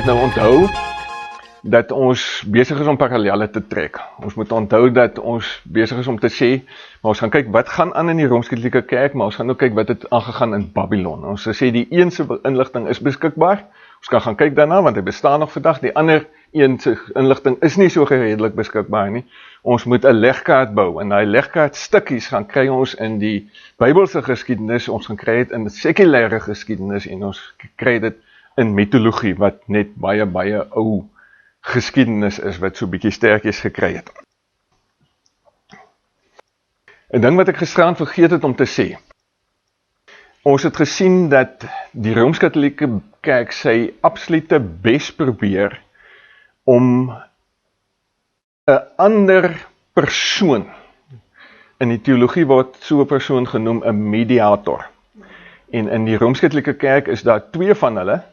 moet nou onthou dat ons besig is om parallelle te trek. Ons moet onthou dat ons besig is om te sê, maar ons gaan kyk wat gaan aan in die Rooms-Katholieke Kerk, maar ons gaan ook kyk wat het aangegaan in Babylon. Ons sê die een se inligting is beskikbaar, ons kan gaan kyk daarna, want hy bestaan nog vandag, die ander een se inligting is nie so geredelik beskikbaar nie. Ons moet 'n legkaart bou, en die legkaart stukkies gaan kry ons in die Bybelse geskiedenis, ons gaan kry dit in die sekulêre geskiedenis, en ons kry dit in mitologie, wat net baie ou geskiedenis is, wat so bietjie sterkies gekry het. 'n ding wat ek gisteraan vergeet het om te sê, ons het gesien dat die Rooms-Katholieke Kerk sy absolute bes probeer om 'n ander persoon, in die teologie word so 'n persoon genoem 'n mediator. En in die Rooms-Katholieke Kerk is daar twee van hulle.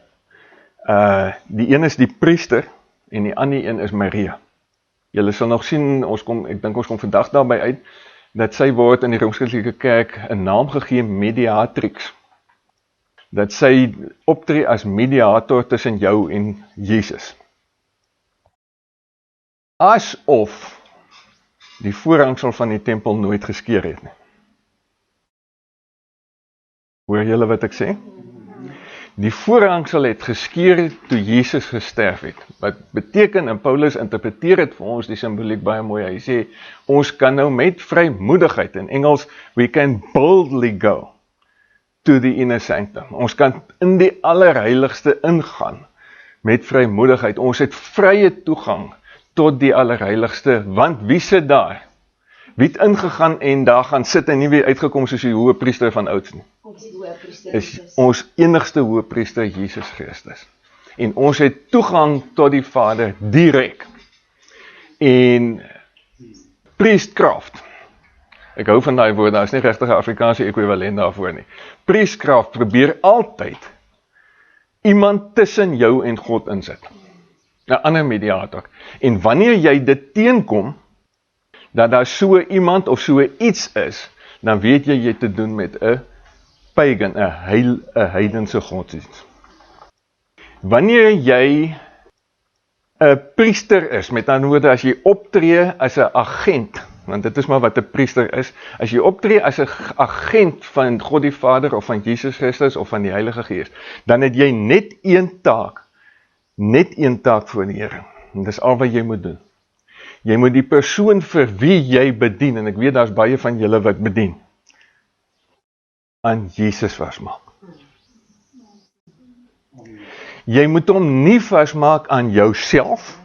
Die een is die priester, en die ander een is Maria. Julle sal nog sien, ek dink ons kom vandag daarby uit, dat sy word in die Rooms-Katholieke Kerk 'n naam gegee, mediatrix. Dat sy optree as mediator tussen jou en Jesus. Asof die voorhangsel van die tempel nooit geskeur het nie. Hoor julle wat ek sê? Die voorhangsel het geskeur toe Jesus gesterf het. Wat beteken, en Paulus interpreteer het vir ons die simboliek baie mooi. Hy sê, ons kan nou met vrymoedigheid, in Engels, we can boldly go to the inner sanctum. Ons kan in die allerheiligste ingaan met vrymoedigheid. Ons het vrye toegang tot die allerheiligste, want wie sit daar? Wie het ingegaan en daar gaan sit en nie weer uitgekom soos die hoëpriester van ouds nie? Is ons enigste hoëpriester Jesus Christus. En ons het toegang tot die Vader direk. En priestcraft, ek hou van daai woord, daar is nie regtig 'n Afrikaanse ekwivalent daarvoor nie. Priestcraft probeer altyd iemand tussen jou en God insit. 'n ander mediator. En wanneer jy dit teenkom, dat daar so iemand of so iets is, dan weet jy te doen met 'n pagan, 'n heidense godsdienst. Wanneer jy 'n priester is, met ander woorde, as jy optree as 'n agent, want dit is maar wat 'n priester is, as jy optree as 'n agent van God die Vader, of van Jesus Christus, of van die Heilige Gees, dan het jy net een taak voor die Here. En dis al wat jy moet doen. Jy moet die persoon vir wie jy bedien, en ek weet daar's baie van julle wat bedien, aan Jesus vasmaak. Jy moet hom nie vasmaak aan jouself,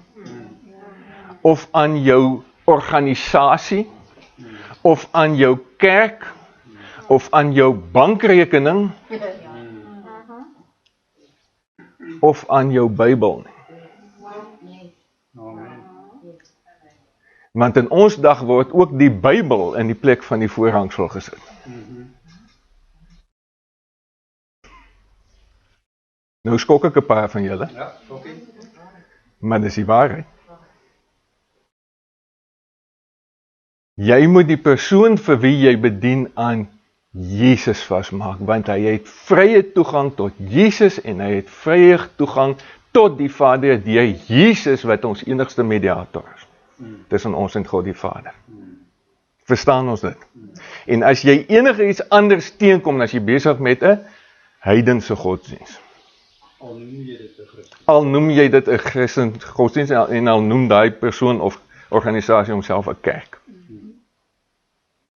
of aan jou organisasie, of aan jou kerk, of aan jou bankrekening, of aan jou Bybel nie. Want in ons dag word ook die Bybel in die plek van die voorhangsel gesit. Nou skok ek 'n paar van julle. Ja, skokkie. Maar dis die waarheid. Jy moet die persoon vir wie jy bedien aan Jesus vasmaak, want hy het vrye toegang tot Jesus, en hy het vrye toegang tot die Vader, deur Jesus wat ons enigste mediator is, tussen ons en God die Vader. Verstaan ons dit? En as jy enige iets anders teenkom, as jy besig met 'n heidense godsdienst, al noem jy dit 'n Christen godsdienst, en al noem daai persoon of organisasie homself 'n kerk.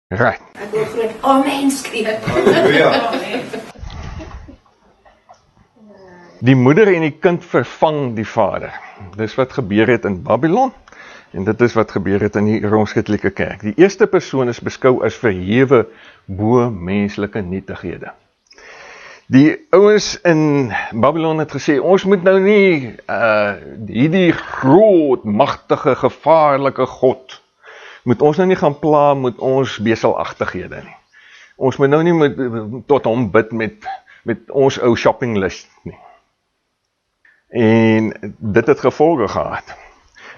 Right. Ek wil groot amen skreeu. Die moeder en die kind vervang die Vader. Dis wat gebeur het in Babylon, en dit is wat gebeur het in die Rooms-Katholieke Kerk. Die eerste persoon is beskou as verhewe bo menslike nietighede. Die ouens in Babylon het gesê, ons moet nou nie hierdie groot, magtige, gevaarlike God, moet ons nou nie gaan pla met ons beselagtighede nie. Ons moet nou nie tot hom bid met ons ou shoppinglist nie. En dit het gevolge gehad.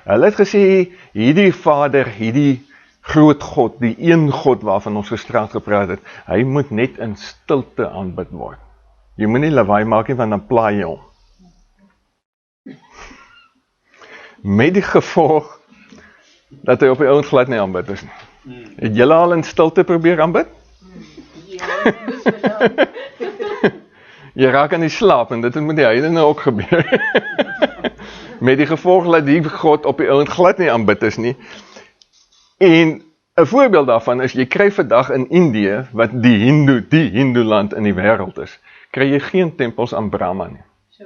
Hulle het gesê, hierdie Vader, hierdie groot God, die een God waarvan ons gisterand gepraat het, hy moet net in stilte aanbid word. Jy moet nie lawaai maak nie, want dan pla jy hom. Met die gevolg dat hy op die ouend glad nie aanbid is nie. Het julle al in stilte probeer aanbid? Ja, dis wel. Jy raak aan die slaap en dit moet die heidene ook gebeur. Met die gevolg dat die God op die ouend glad nie aanbid is nie. En 'n voorbeeld daarvan is, jy kry vandag in Indië, wat die Hindoeland in die wêreld is, kry jy geen tempels aan Brahma nie. So.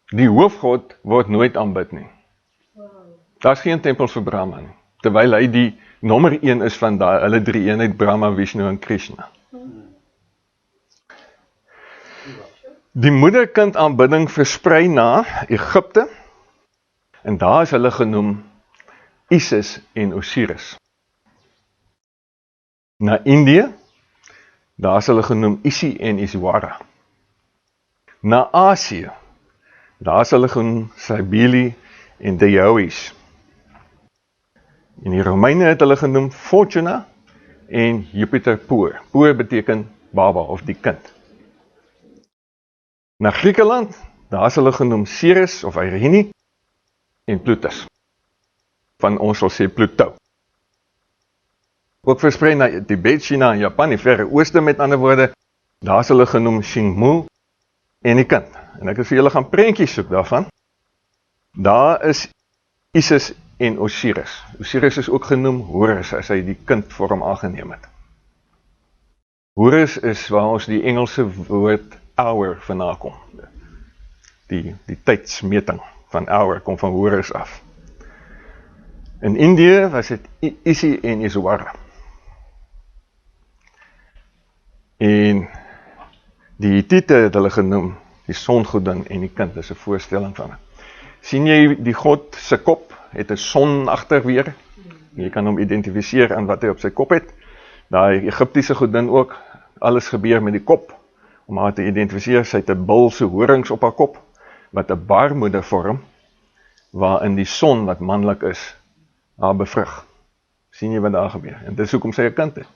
Die hoofgod word nooit aanbid nie. Daar's geen tempels vir Brahma nie, terwyl hy die nommer 1 is van hulle drie eenheid, Brahma, Vishnu en Krishna. Die moederkind aanbidding versprei na Egipte, en daar is hulle genoem Isis en Osiris. Na Indië, daar is hulle genoem Isi en Iswara. Na Asië, daar is hulle genoem Cybele en Diois. En die Romeine het hulle genoem Fortuna en Jupiter Poor. Poor beteken baba of die kind. Na Griekeland, daar is hulle genoem Ceres of Irene en Plutus. Van ons sal sê Pluto. Ook versprei na Tibet, China en Japan, die verre ooste met ander woorde, daar is hulle genoem Xingmu en die kind. En ek het vir julle gaan prentjies soek daarvan. Daar is Isis en Osiris. Osiris is ook genoem Horus, as hy die kindvorm aangeneem het. Horus is waar ons die Engelse woord hour vandaan kom. Die tydsmeting van hour kom van Horus af. In Indië was dit Isi en Iswara. En die Hittite het hulle genoem die songodin en die kind, dis 'n voorstelling van het. Sien jy die God se kop het 'n son agterweer? Jy kan hom identifiseer aan wat hy op sy kop het. Daai Egiptiese godin ook, alles gebeur met die kop, om haar te identifiseer. Sy het 'n bil se horings op haar kop, wat 'n baarmoeder vorm, waarin die son wat manlik is, haar bevrug. Sien jy wat daar gebeur? En dis hoekom sy 'n kind het.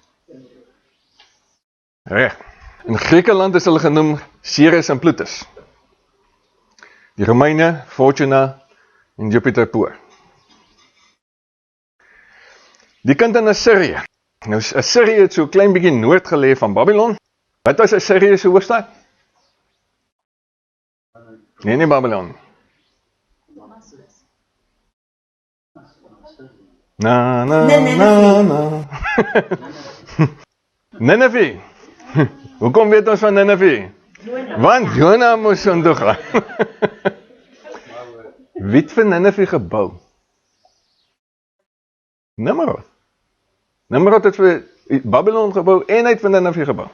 Reg. In Griekeland is hulle genoem Ceres en Plutus. Die Romeine, Fortuna en Jupiter Poor. Die kind in Assirië. Nou, Assirië het so 'n klein bietjie noord gelê van Babylon. Wat was Assirië se hoofstad? Nee, Babylon. Na. Nineveh. Hoekom weet ons van Nineveh? Want Jona moes toe gaan. Wie het vir Nineveh gebou? Nimrod. Nimrod het vir Babylon gebou en hy het vir Nineveh gebou.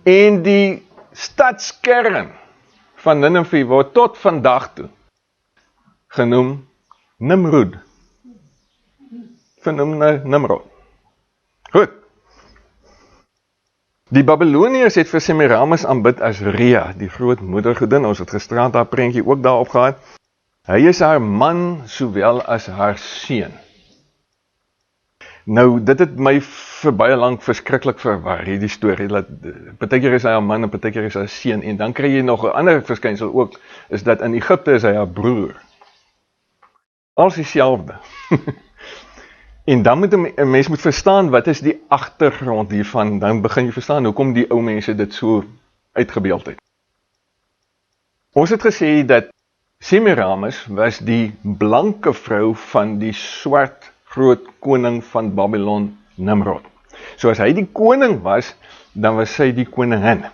En die stadskern van Nineveh word tot vandag toe genoem Nimrod. Vernoem na Nimrod. Goed. Die Babyloniërs het vir Semiramis aanbid as Rea, die groot moedergodin. Ons het gisterand daar prentjie ook daarop gehad. Hy is haar man sowel as haar seun. Nou, dit het my vir baie lank verskriklik verwar, hierdie storie, dat partykeer is hy haar man en partykeer is hy haar seun, en dan kry jy nog 'n ander verskynsel ook, is dat in Egipte is hy haar broer. Als dieselfde. En dan moet 'n mens moet verstaan, wat is die agtergrond hiervan, dan begin jy verstaan, hoekom die ou mense dit so uitgebeeld het. Ons het gesê dat Semiramis was die blanke vrou van die swart groot koning van Babylon, Nimrod. So as hy die koning was, dan was sy die koningin.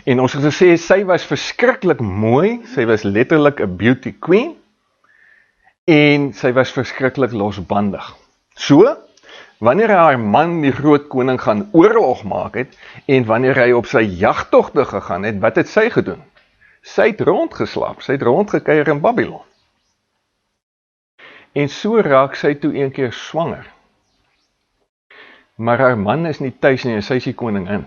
En ons het gesê, sy was verskriklik mooi, sy was letterlik 'n beauty queen, en sy was verskriklik losbandig. So, wanneer haar man die groot koning gaan oorlog maak het, en wanneer hy op sy jagtogte gegaan het, wat het sy gedoen? Sy het rondgeslaap, sy het rondgekuier in Babylon. En so raak sy toe een keer swanger. Maar haar man is nie tuis nie, en sy is die koningin.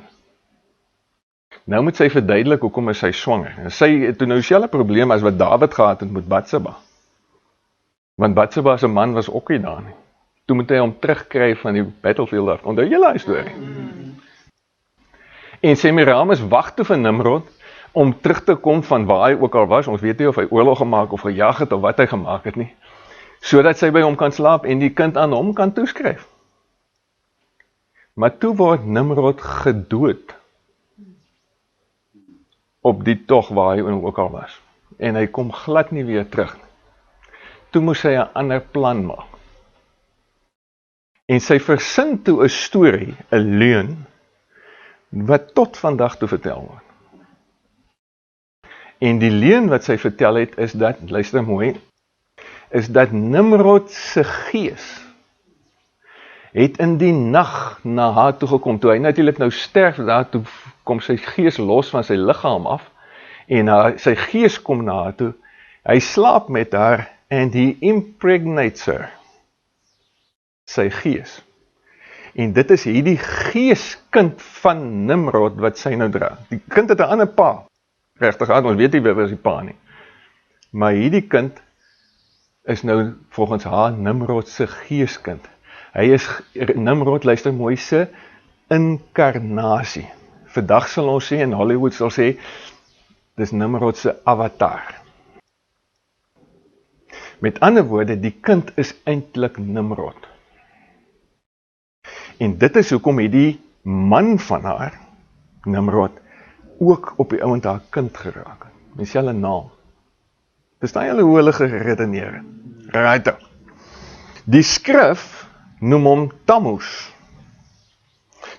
Nou moet sy verduidelik, hoekom is sy swanger. En sy het toe nou dieselfde probleem as wat Dawid gehad het met Batseba. Want Batseba se man was ook nie daar nie. Toe moet hy hom terugkry van die battlefield af. Onthou julle die storie. En Semiramis wag toe vir Nimrod, om terug te kom van waar hy ook al was. Ons weet nie of hy oorlog gemaak of gejag het of wat hy gemaak het nie. Sodat sy by hom kan slaap en die kind aan hom kan toeskryf. Maar toe word Nimrod gedood op die tog waar hy ook al was. En hy kom glad nie weer terug. Toe moes hy 'n ander plan maak. En sy versin toe 'n storie, 'n leuen, wat tot vandag toe vertel word. En die leuen wat sy vertel het, is dat, luister mooi, is dat Nimrod se gees het in die nag na haar toe gekom. Toe hy natuurlik nou sterf, daar toe kom sy gees los van sy liggaam af, en sy gees kom na haar toe, hy slaap met haar, and he impregnates her, sy gees. En dit is hierdie geeskind van Nimrod wat sy nou dra. Die kind het 'n ander pa, regtig, ons weet nie wie was die pa nie. Maar hierdie kind is nou volgens haar Nimrod se geeskind. Hy is Nimrod, luister mooi, se inkarnasie. Vandag sal ons sê, en Hollywood sal sê, dis Nimrod se avatar. Met ander woorde, die kind is eintlik Nimrod. En dit is hoekom die man van haar, Nimrod, ook op die ouend haar kind geraak het. Dieselfde naam. Verstaan julle hoe hulle geredeneer? Right. Die skrif noem hom Tammuz.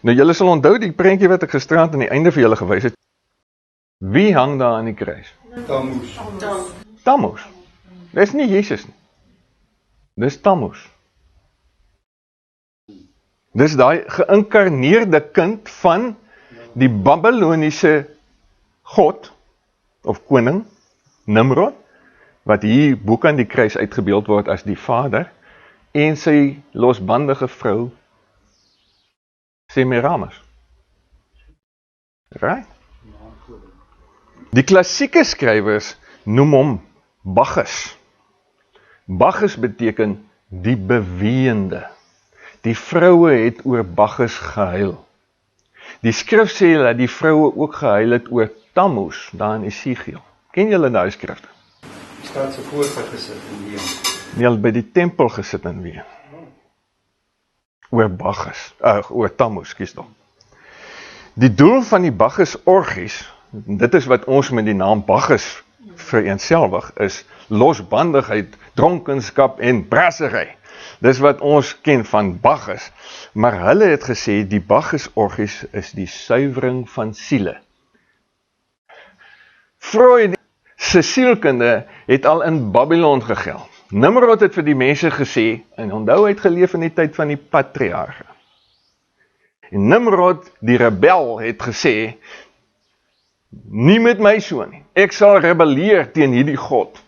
Nou julle sal onthou die prentjie wat ek gisterand aan die einde vir julle gewys het. Wie hang daar aan die kruis? Tammuz. Dis nie Jesus nie. Dis Tammuz. Dis daai geïnkarneerde kind van die Babyloniese god, of koning, Nimrod, wat hier boek aan die kruis uitgebeeld word as die vader, en sy losbandige vrou, Semiramis. Right? Die klassieke skrywers noem hom Bacchus. Bacchus beteken die beweende. Die vroue het oor Bacchus gehuil. Die skrif sê dat die vroue ook gehuil het oor Tammuz, daar in Esegiel. Ken julle daai skrifte? Staat se voortgang gesit in Ween. Nee, by die tempel gesit in Ween. Oor Bacchus, oor Tammuz, kies tog. Die doel van die Bacchus orgies, dit is wat ons met die naam Bacchus vereenselwig, is losbandigheid, dronkenskap en brassery. Dis wat ons ken van Bacchus, maar hulle het gesê die Bacchus orgies is die suiwering van siele. Freud se sielkunde het al in Babylon gegeld. Nimrod het vir die mense gesê, en onthou hy het geleef in die tyd van die patriarge. En Nimrod, die rebel, het gesê, nie met my so nie. Ek sal rebelleer teen hierdie God,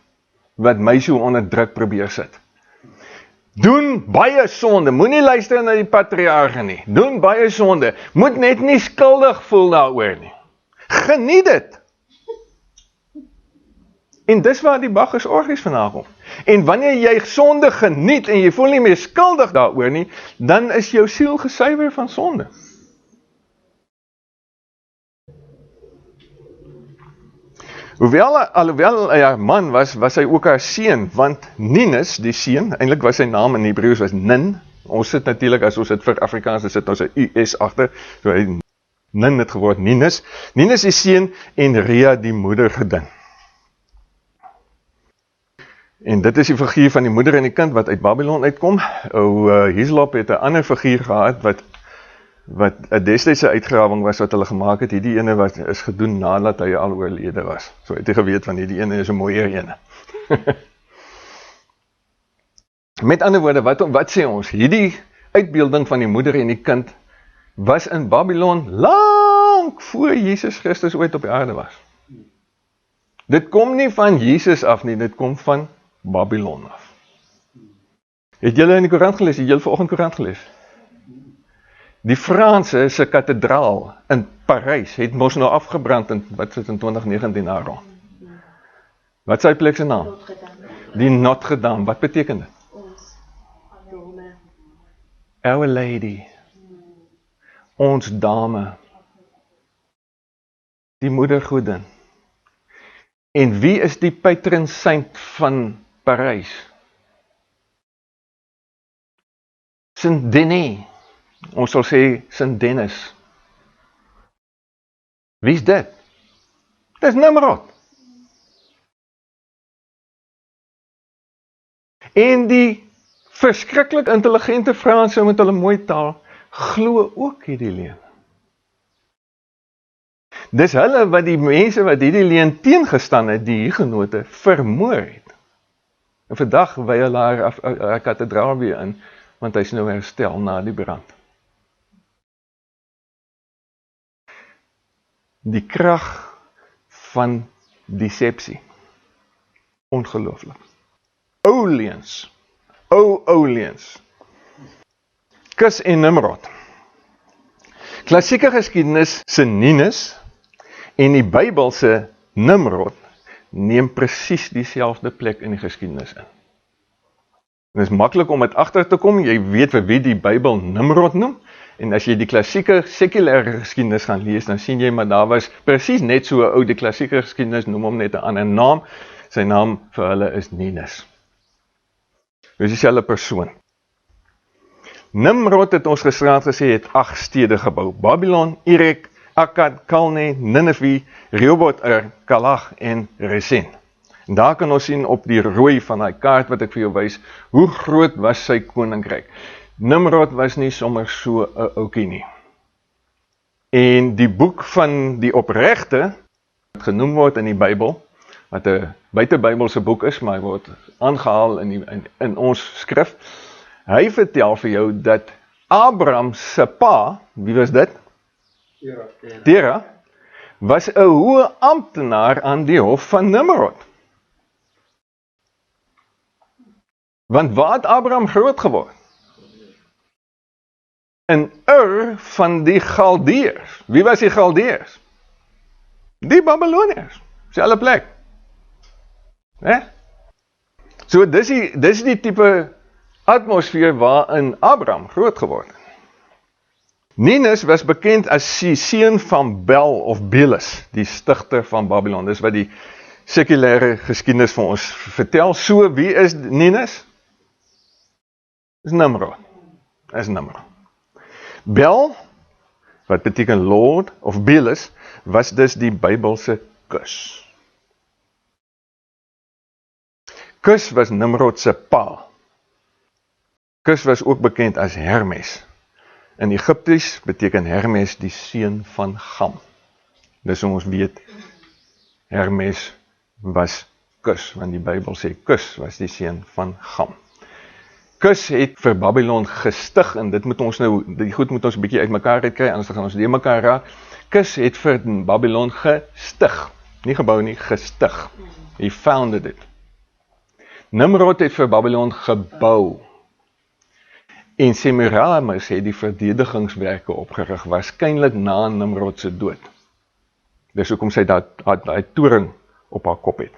wat my so onder druk probeer sit. Doen baie sonde, moenie luister na die patriarge nie. Doen baie sonde, moet net nie skuldig voel daaroor nie. Geniet dit. En dis waar die Bacchus orgies vandaan kom. En wanneer jy sonde geniet en jy voel nie meer skuldig daaroor nie, dan is jou siel gesuiwer van sonde. Alhoewel hy haar man was hy ook haar seun, want Ninus, die seun, eintlik was sy naam in Hebreëus was Nin. Ons sit natuurlik, as ons dit vir Afrikaans sit ons 'n US agter, so hy Nin het geword Ninus. Ninus die seun en Rea die moeder gedin. En dit is die figuur van die moeder en die kind wat uit Babylon uitkom. Hislop het 'n ander figuur gehad wat 'n destydse uitgrawing was wat hulle gemaak het. Hierdie ene wat is gedoen nadat hy al oorlede was. So het jy geweet van hierdie ene is 'n mooier ene. Met ander woorde, wat sê ons? Hierdie uitbeelding van die moeder en die kind was in Babylon lank voor Jesus Christus ooit op die aarde was. Dit kom nie van Jesus af nie, dit kom van Babylon af. Het julle in die koerant gelees? Het julle vanoggend koerant gelees? Die Franse se kathedraal in Parys het mos nou afgebrand in, wat is dit, in 2019 daar rond. Wat is die plek se naam? Die Notre Dame. Wat beteken dit? Our Lady. Ons dame. Die moedergodin. En wie is die patron saint van Parys? Saint Denis. Ons sal sê Saint Denis. Wie is dit? Dit is Nimrod. En die verskriklik intelligente Franse met hulle mooi taal, glo ook hierdie leuen. Dis hulle wat die mense wat hierdie leuen teengestaan het, die hugenote, vermoor het. En vandag wy hulle haar kathedraal weer in, want hy is nou herstel na die brand. Die krag van decepsie. Ongelooflik. Ou leuns. Ou leuns. Kus en Nimrod. Klassieke geskiedenis se Ninus en die Bybelse Nimrod neem presies dieselfde plek in die geskiedenis in. En dit is maklik om dit agter te kom, jy weet vir wie die Bybel Nimrod noem, en as jy die klassieke sekulêre geskiedenis gaan lees, dan sien jy, maar daar was presies net so 'n ou, die klassieke geskiedenis noem hom net 'n ander naam, sy naam vir hulle is Ninus. Dis dieselfde persoon. Nimrod het ons gisteraand gesê, het 8 stede gebou, Babylon, Erek, Akkad, Kalne, Ninive, Rehoboth, Kalag en Resen. En daar kan ons sien op die rooi van die kaart wat ek vir jou wys, hoe groot was sy koninkryk. Nimrod was nie sommer so 'n oukie nie. En die boek van die opregte, wat genoem word in die Bybel, wat 'n buitebybelse boek is, maar hy word aangehaal in ons skrif, hy vertel vir jou dat Abraham se pa, wie was dit? Terah, was 'n hoë amptenaar aan die hof van Nimrod. Want waar het Abraham groot geword? In Ur van die Galdeërs. Wie was die Galdeërs? Die Babyloniërs. Selfde plek. So dis die tipe atmosfeer waarin Abraham groot geword het. Ninus was bekend as die seun van Bel of Belus, die stigter van Babylon. Dis wat die sekulêre geskiedenis vir ons vertel. So, wie is Ninus? Dis Nimrod. Is Nimrod. Bel, wat beteken Lord of Belus, was dus die Bybelse Kus. Kus was Nimrod se pa. Kus was ook bekend as Hermes. In Egypties beteken Hermes die seun van Gam. Dus ons weet, Hermes was Kus, want die Bybel sê Kus was die seun van Gam. Kus het vir Babylon gestig, en dit moet ons nou, die goed moet ons 'n bietjie uitmekaar uitkry, anders gaan ons die mekaar raak. Kus het vir Babylon gestig, nie gebou nie, gestig. He founded it. Nimrod het vir Babylon gebou. En Semiramis het die verdedigingswerke opgerig, waarskynlik na Nimrod se dood. Dis hoekom sy daai toring op haar kop het.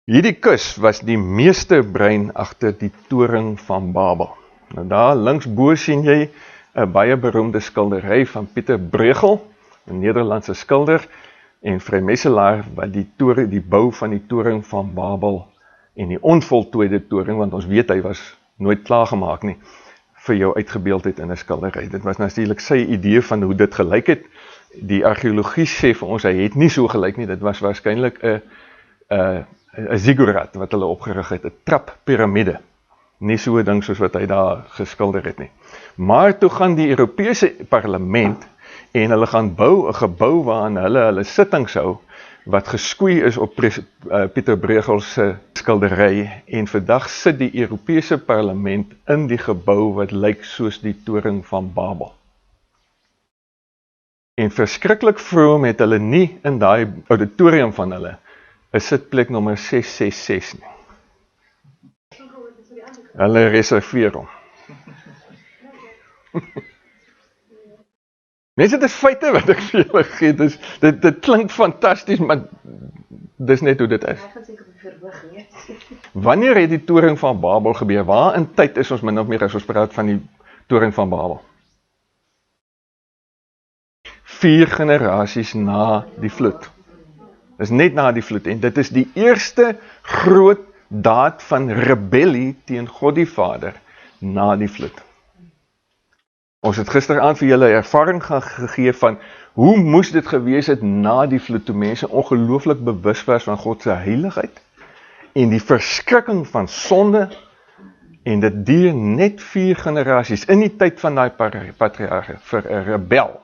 Hierdie Kus was die meesterbrein agter die toring van Babel. Nou daar linksbo sien jy 'n baie beroemde skildery van Pieter Bruegel, 'n Nederlandse skilder en vrymeestelaar wat die bou van die toring van Babel en die onvoltooide toring, want ons weet hy was nooit klaargemaak nie, vir jou uitgebeeld het in 'n skildery. Dit was natuurlik sy idee van hoe dit gelyk het. Die argeologie sê vir ons, hy het nie so gelyk nie, dit was waarskynlik 'n ziggurat wat hulle opgerig het, 'n trappiramide. Nie so 'n ding soos wat hy daar geskilder het nie. Maar toe gaan die Europese parlement en hulle gaan bou 'n gebou waarin hulle sittings hou, wat geskoei is op Pieter Bruegel se skildery, en vandag sit die Europese parlement in die gebou wat lyk soos die toring van Babel. En verskriklik vroom het hulle nie in daai auditorium van hulle 'n sitplek nommer 666 nie. Hulle reserveer hom. Mense, dit is feite wat ek vir julle gee, dit klink fantasties, maar dis net hoe dit is. Wanneer het die toring van Babel gebeur? Waar in tyd is ons min of meer as ons praat van die toring van Babel? 4 generasies na die vloed. Dis net na die vloed, en dit is die eerste groot daad van rebellie teen God die Vader na die vloed. Ons het gisteraand vir julle ervaring gegee van hoe moes dit gewees het na die vloed, toe mense ongelooflik bewus was van God se heiligheid en die verskrikking van sonde, en dit duur net 4 generasies in die tyd van die patriarge vir 'n rebel,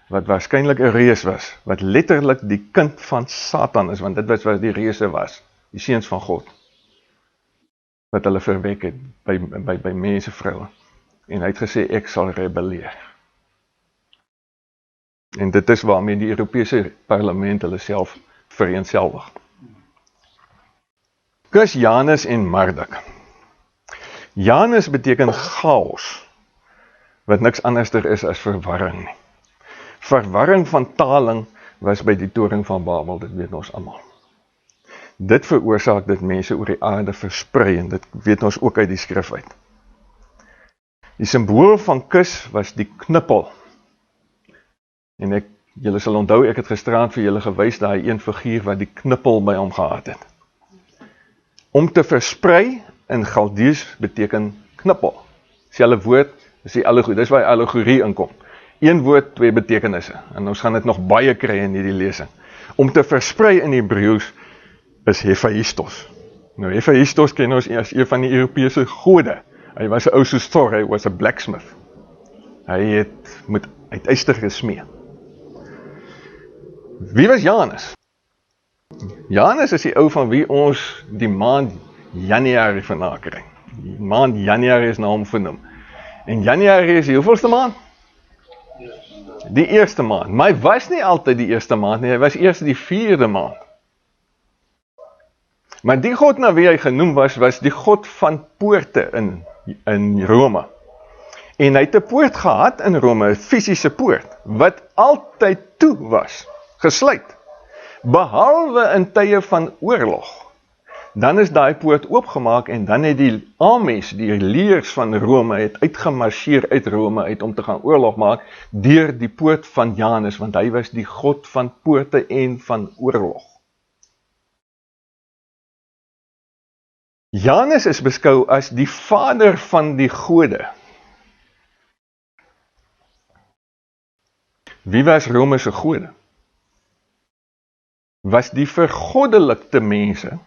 wat waarskynlik 'n reus was, wat letterlik die kind van Satan is, want dit was wat die reuse was, die seuns van God, wat hulle verwek het by mense vroue. En hy het gesê, ek sal rebelleer. En dit is waarmee die Europese parlement hulle self vereenselwig. Kus Janus en Marduk. Janus beteken chaos, wat niks anderster is as verwarring nie. Verwarring van taling was by die toring van Babel, dit weet ons almal. Dit veroorsaak dat mense oor die aarde versprei, en dit weet ons ook uit die skrif uit. Die symbool van kus was die knippel. En julle sal onthou, ek het gisteraand vir julle gewys, daai een figuur wat die knippel by hom gehad het. Om te versprei in Galdees beteken knippel. Selfe woord, is die allegorie, dis waar die allegorie inkom. Een woord, 2 betekenisse, en ons gaan dit nog baie kry in hierdie lesing. Om te versprei in Hebreëus is Hephaistos. Nou Hephaistos ken ons as een van die Europese gode. Hy was 'n ou soos Thor, hy was 'n blacksmith. Hy het uit yster gesmee. Wie was Janus? Janus is die ou van wie ons die maand Januarie vandaan kry. Die maand Januarie is na hom vernoem. En Januarie is die hoeveelste maand? Die eerste maand. Maar hy was nie altyd die eerste maand nie, hy was eers die 4de maand. Maar die God na wie hy genoem was die God van poorte in Rome. En hy het 'n poort gehad in Rome, 'n fisiese poort, wat altyd toe was, gesluit. Behalwe in tye van oorlog. Dan is daai poort oopgemaak en dan het die armies, die leers van Rome, het uitgemarseer uit Rome uit om te gaan oorlog maak deur die poort van Janus, want hy was die God van poorte en van oorlog. Janus is beskou as die vader van die gode. Wie was Rome se gode? Was die vergoddelikte mense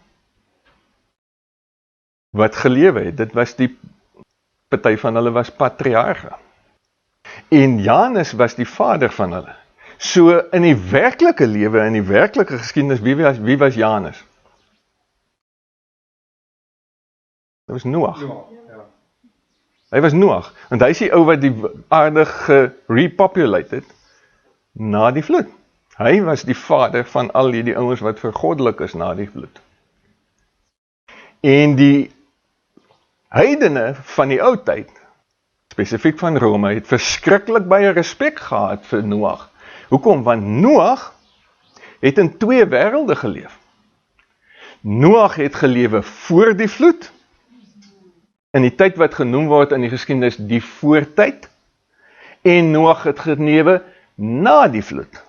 wat gelewe het. Dit was die party van hulle was patriarge. En Janus was die vader van hulle. So in die werklike lewe, in die werklike geskiedenis, wie was Janus? Dit was Noag. Hy was Noag, want hy is die ou wat die aarde gerepopulate het na die vloed. Hy was die vader van al die ouens wat vergoddelik is na die vloed. En die heidene van die ou tyd, spesifiek van Rome, het verskriklik baie respek gehad vir Noag. Hoekom? Want Noag het in 2 wêrelde geleef. Noag het gelewe voor die vloed, in die tyd wat genoem word in die geskiedenis die voortyd, en Noag het gelewe na die vloed.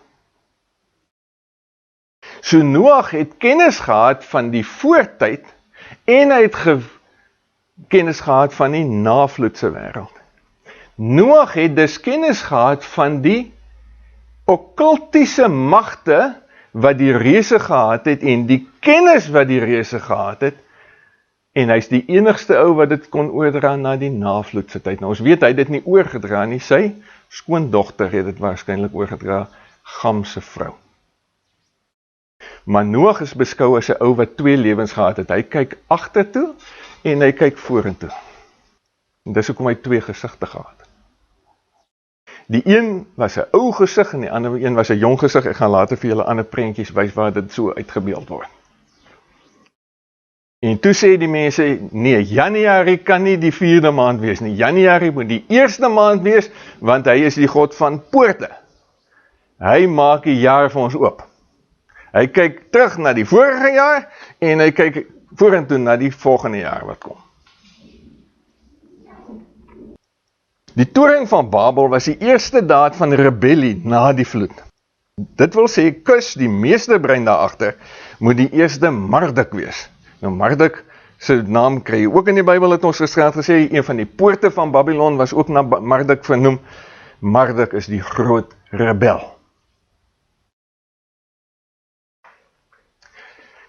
So Noag het kennis gehad van die voortyd, en hy het kennis gehad van die navloedse wêreld. Noag het dus kennis gehad van die okkultiese magte wat die reuse gehad het, en die kennis wat die reuse gehad het, en hy is die enigste ou wat dit kon oordra na die navloedse tyd. Nou ons weet hy het dit nie oorgedra nie, sy skoondogter het dit waarskynlik oorgedra, Gam se vrou. Maar Noag is beskou as 'n ou wat 2 lewens gehad het. Hy kyk agtertoe en hy kyk vorentoe. En dis hoekom hy 2 gesigte gehad. Die een was 'n ou gesig en die ander een was 'n jong gesig. Ek gaan later vir julle ander prentjies wys waar dit so uitgebeeld word. En toe sê die mense, nee, Januarie kan nie die 4de maand wees nie. Januarie moet die 1ste maand wees, want hy is die God van poorte. Hy maak die jaar vir ons oop. Hy kyk terug na die vorige jaar, en hy kyk vorentoe na die volgende jaar wat kom. Die toring van Babel was die eerste daad van rebellie na die vloed. Dit wil sê, Kus, die meesterbrein daarachter, moet die eerste Marduk wees. Nou Marduk, sy naam kry jy ook in die Bybel, het ons gesê, een van die poorte van Babylon was ook na Marduk vernoem. Marduk is die groot rebel.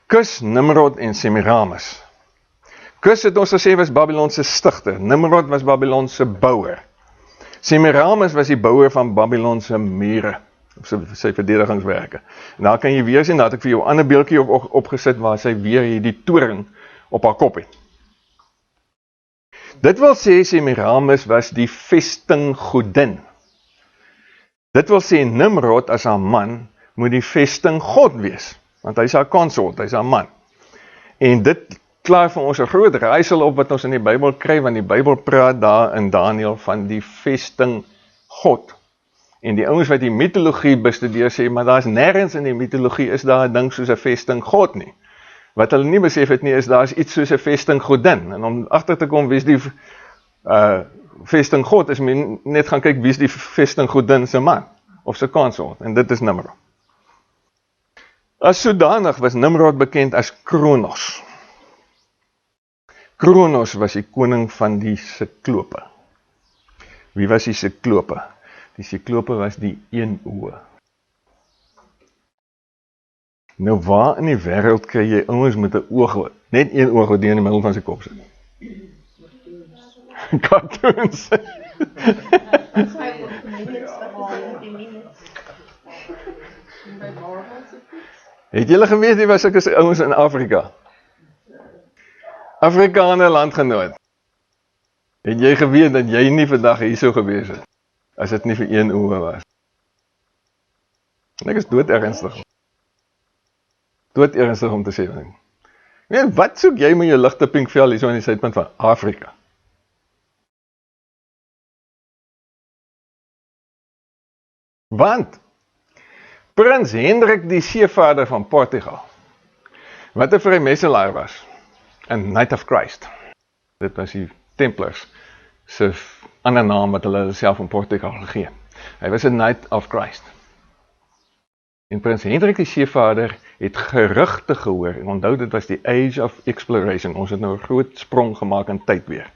Kus, Nimrod en Semiramis. Kus het ons gesê was Babylon se stigter, Nimrod was Babylon se bouwer. Semiramis was die bouwer van Babylon se mure, sy verdedigingswerke. En daar kan jy weer sien, dat ek vir jou 'n ander beeldjie opgesit, waar sy weer hierdie toring op haar kop het. Dit wil sê, Semiramis was die vestinggodin. Dit wil sê, Nimrod as haar man, moet die vestinggod wees, want hy is haar consort, hy is haar man. En dit klaar vir ons 'n groot raaisel op wat ons in die Bybel kry, want die Bybel praat daar in Daniël van die vestinggod. En die ouens wat die mitologie bestudeer sê, maar daar is nêrens in die mitologie is daar 'n ding soos 'n vestinggod nie. Wat hulle nie besef het nie, is daar is iets soos 'n vestinggodin. En om agter te kom, wie is die vestinggod, is men net gaan kyk, wie is die vestinggodin se man, of se consort, en dit is Nimrod. As sodanig was Nimrod bekend as Kronos. Kronos was die koning van die Siklope. Wie was die Siklope? Die Siklope was die eenoe. Nou waar in die wêreld kry jy ouens met 'n oog, net een oog wat die in die middel van sy kop sit? Cartoons. Het julle geweet, die was sulke ouens in Afrika? Afrikaner landgenoot. Het jy geweet dat jy nie vandag hier so gewees het, as dit nie vir een oe was? En ek is dood ernstig. Dood ernstig om te sê. Weet, wat soek jy met jou ligte pink vel hier so in die suidpunt van Afrika? Want Prins Hendrik die seevader van Portugal, wat 'n vrymeestelaar was, 'n Knight of Christ. Dit was die Templars se ander naam wat hulle self in Portugal gegee. Hy was 'n Knight of Christ. En Prins Hendrik die seevader het gerugte gehoor, en onthou dit was die Age of Exploration, ons het nou 'n groot sprong gemaak in tyd weer.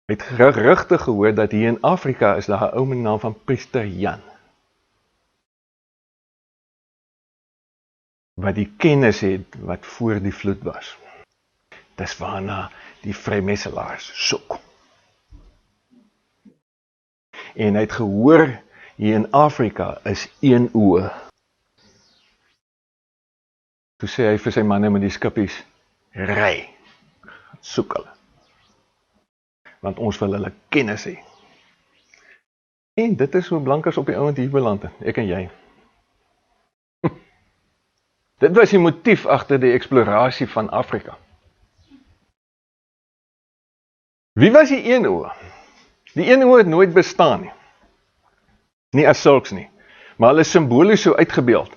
Hy het gerugte gehoor dat hier in Afrika is daar 'n ou met die naam van Priester Jan, wat die kennis het wat voor die vloed was. Dis waarna die vrymeestelaars soek. En hy het gehoor, hier in Afrika is een oë. Toe sê hy vir sy manne met die skippies, ry, soek hulle. Want ons wil hulle kennis hê. En dit is hoe blankers op die ouend hier beland het, ek en jy. Dit was die motief agter die eksplorasie van Afrika. Wie was die eenoe? Die eenoe het nooit bestaan nie. Nie as sulks nie, maar hulle is simbolies so uitgebeeld.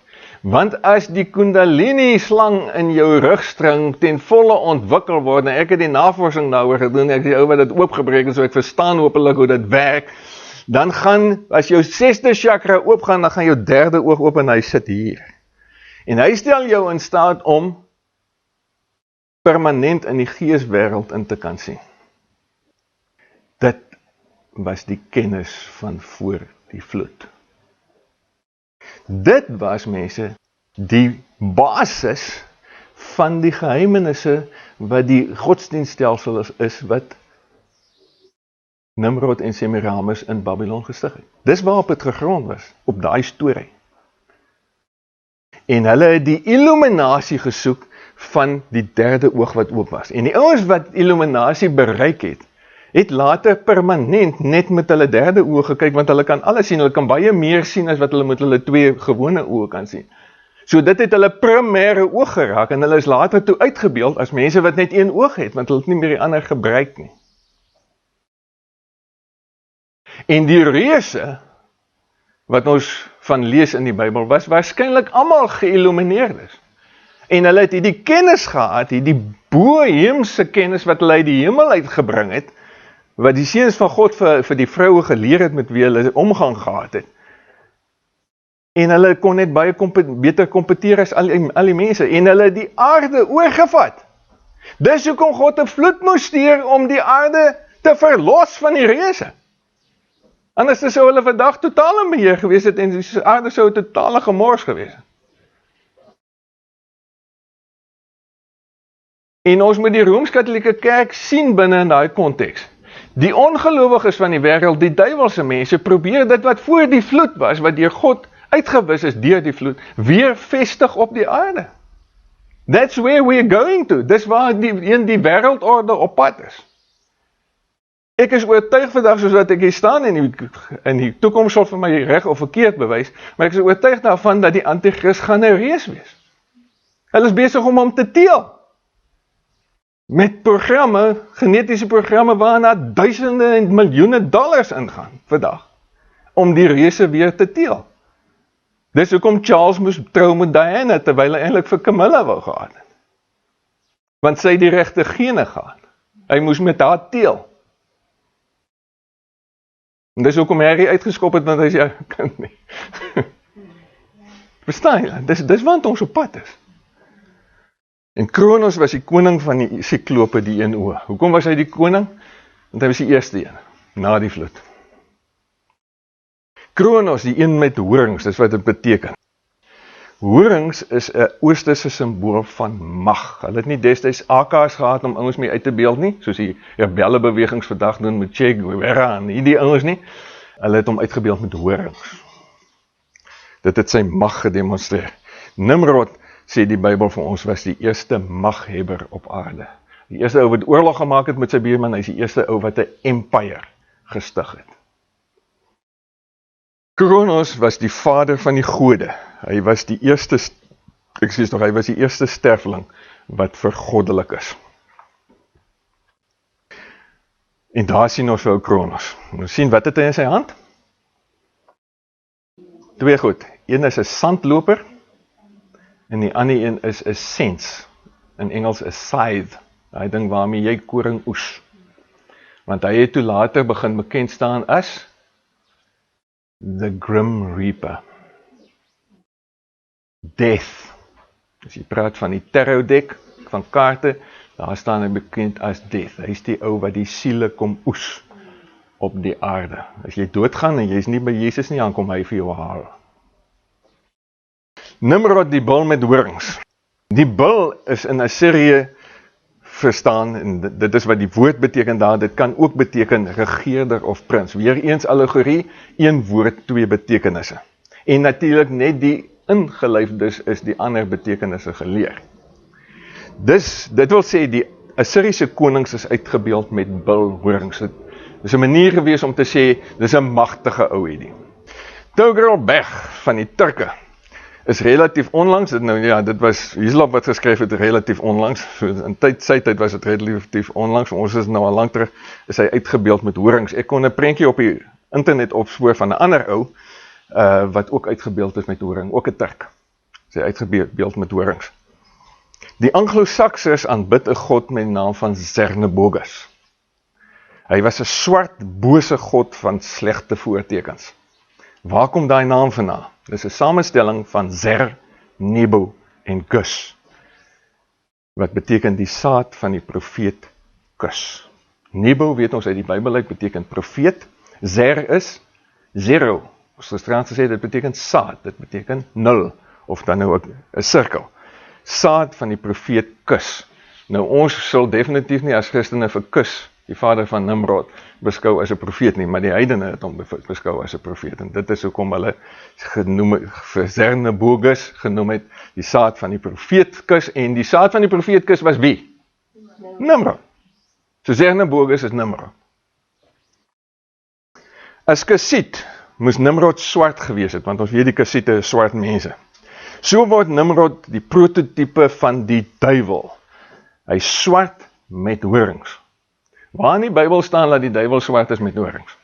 Want as die Kundalini slang in jou rugstring ten volle ontwikkel word, en ek het die navorsing daaroor gedoen, ek die ou wat dit oopgebreek het, so ek verstaan hopelik hoe dit werk, dan gaan, as jou 6de chakra oopgaan, dan gaan jou 3de oog oop en hy sit hier. En hy stel jou in staat om permanent in die geeswêreld in te kan sien. Dit was die kennis van voor die vloed. Dit was, mense, die basis van die geheimenisse wat die godsdienststelsel is wat Nimrod en Semiramis in Babylon gestig het. Dis waarop het gegrond was, op daai storie. En hulle het die illuminasie gesoek van die 3de oog wat oop was. En die ouens wat illuminasie bereik het later permanent net met hulle 3de oog gekyk, want hulle kan alles sien, hulle kan baie meer sien as wat hulle met hulle 2 gewone oë kan sien. So dit het hulle primêre oog geraak, en hulle is later toe uitgebeeld as mense wat net een oog het, want hulle het nie meer die ander gebruik nie. En die reuse, wat ons van lees in die Bybel, was waarskynlik almal geïllumineerdes. En hulle het die kennis gehad, die boheemse kennis wat hulle uit die hemel uitgebring het, wat die seuns van God vir die vroue geleer het met wie hulle omgang gehad het. En hulle kon net baie beter kompeteer as al die mense, en hulle het die aarde oorgevat. Dis hoekom God 'n vloed moes stuur om die aarde te verlos van die reëse. Anders sou hulle vandag totaal in beheer gewees het, en die aarde sou 'n totale gemors gewees het. En ons moet die Rooms-Katolieke Kerk sien binne in daai konteks. Die ongelowiges van die wêreld, die duiwelse mense, probeer dit wat voor die vloed was, wat deur God uitgewis is deur die vloed, weer vestig op die aarde. That's where we're going to. Dis waar die wêreldorde op pad is. Ek is oortuig vandag, soos wat ek hier staan, en die toekoms sal vir my reg of verkeerd bewys, maar ek is oortuig daarvan dat die Antichrist gaan 'n reus wees. Hulle is besig om hom te teel. Met programme, genetiese programme, waarna duisende en miljoene dollars ingaan, vandag, om die reuse weer te teel. Dis hoekom Charles moes trou met Diana, terwyl hy eintlik vir Camilla wou gehad het. Want sy het die regte gene gehad. Hy moes met haar teel. En dis hoekom Harry uitgeskop het, want hy sê, kind nie. Verstaan jy? Dis want ons op pad is. En Kronos was die koning van die siklope, die een oë. Hoekom was hy die koning? Want hy was die eerste een, na die vloed. Kronos, die een met horings, dis wat dit beteken. Horings is 'n oosterse simbool van mag. Hulle het nie destyds AK's gehad om ouens mee uit te beeld nie, soos die rebellebewegings vandag doen met Che Guevara en die ouens nie. Hulle het hom uitgebeeld met horings. Dit het sy mag gedemonstreer. Nimrod, sê die Bybel vir ons, was die eerste maghebber op aarde. Die eerste ou wat oorlog gemaak het met sy buurman, hy is die eerste ou wat 'n empire gestig het. Kronos was die vader van die gode. Hy was die eerste, hy was die eerste sterfeling wat vergoddelik is. En daar sien ons vir ou Kronos. Ons sien, wat het hy in sy hand? Twee goed. Een is 'n sandloper, en die ander een is 'n sens. In Engels 'n scythe. Daai ding waarmee jy koring oes. Want hy het toe later begin bekend staan as the Grim Reaper. Death. As jy praat van die tarot deck van kaarte, daar staan hy bekend as Death. Hy is die ou wat die siele kom oes op die aarde. As jy doodgaan en jy is nie by Jesus nie, dan kom hy vir jou haal. Nimrod, die bul met horings. Die bul is in Assirië verstaan, en dit is wat die woord beteken daar, dit kan ook beteken regeerder of prins. Weereens allegorie, een woord, twee betekenisse. En natuurlik net die ingelyfdes is die ander betekenisse geleer. Dit wil sê, die Assiriese konings is uitgebeeld met bulhorings. Dit is 'n manier gewees om te sê, dis 'n magtige ou hierdie. Togrul-Beg van die Turke is relatief onlangs, dit was Hislop wat geskryf het relatief onlangs, so in sy tyd was dit relatief onlangs, ons is nou al lang terug, is hy uitgebeeld met horings. Ek kon 'n prentjie op die internet opspoor van 'n ander ou, wat ook uitgebeeld is met horing, ook 'n Turk, is hy uitgebeeld met horings. Die Anglo-Saksers aanbid 'n god met die naam van Zernebogus. Hy was 'n swart, bose god van slegte voortekens. Waar kom daai naam vandaan? Dis 'n samestelling van Zer, Nebo en Gus, wat beteken die saad van die profeet Kus. Nebo, weet ons uit die Bybel uit, beteken profeet. Zer is zero. Ons gisterand gesê, dit beteken saad, dit beteken 0, of dan nou ook 'n sirkel. Saad van die profeet Kus. Nou ons sal definitief nie as Christene vir Kus, die vader van Nimrod, beskou as 'n profeet nie, maar die heidene het hom beskou as 'n profeet, en dit is hoekom hulle vir Zernebogus genoem het, die saad van die profeet Kus, en die saad van die profeet Kus was wie? Nimrod. So Zernebogus is Nimrod. As Kusiet moes Nimrod swart gewees het, want ons weet die Kusiete is swart mense. So word Nimrod die prototype van die duiwel. Hy is swart met horings. Waar in die Bybel staan dat die duiwel swart is met horings?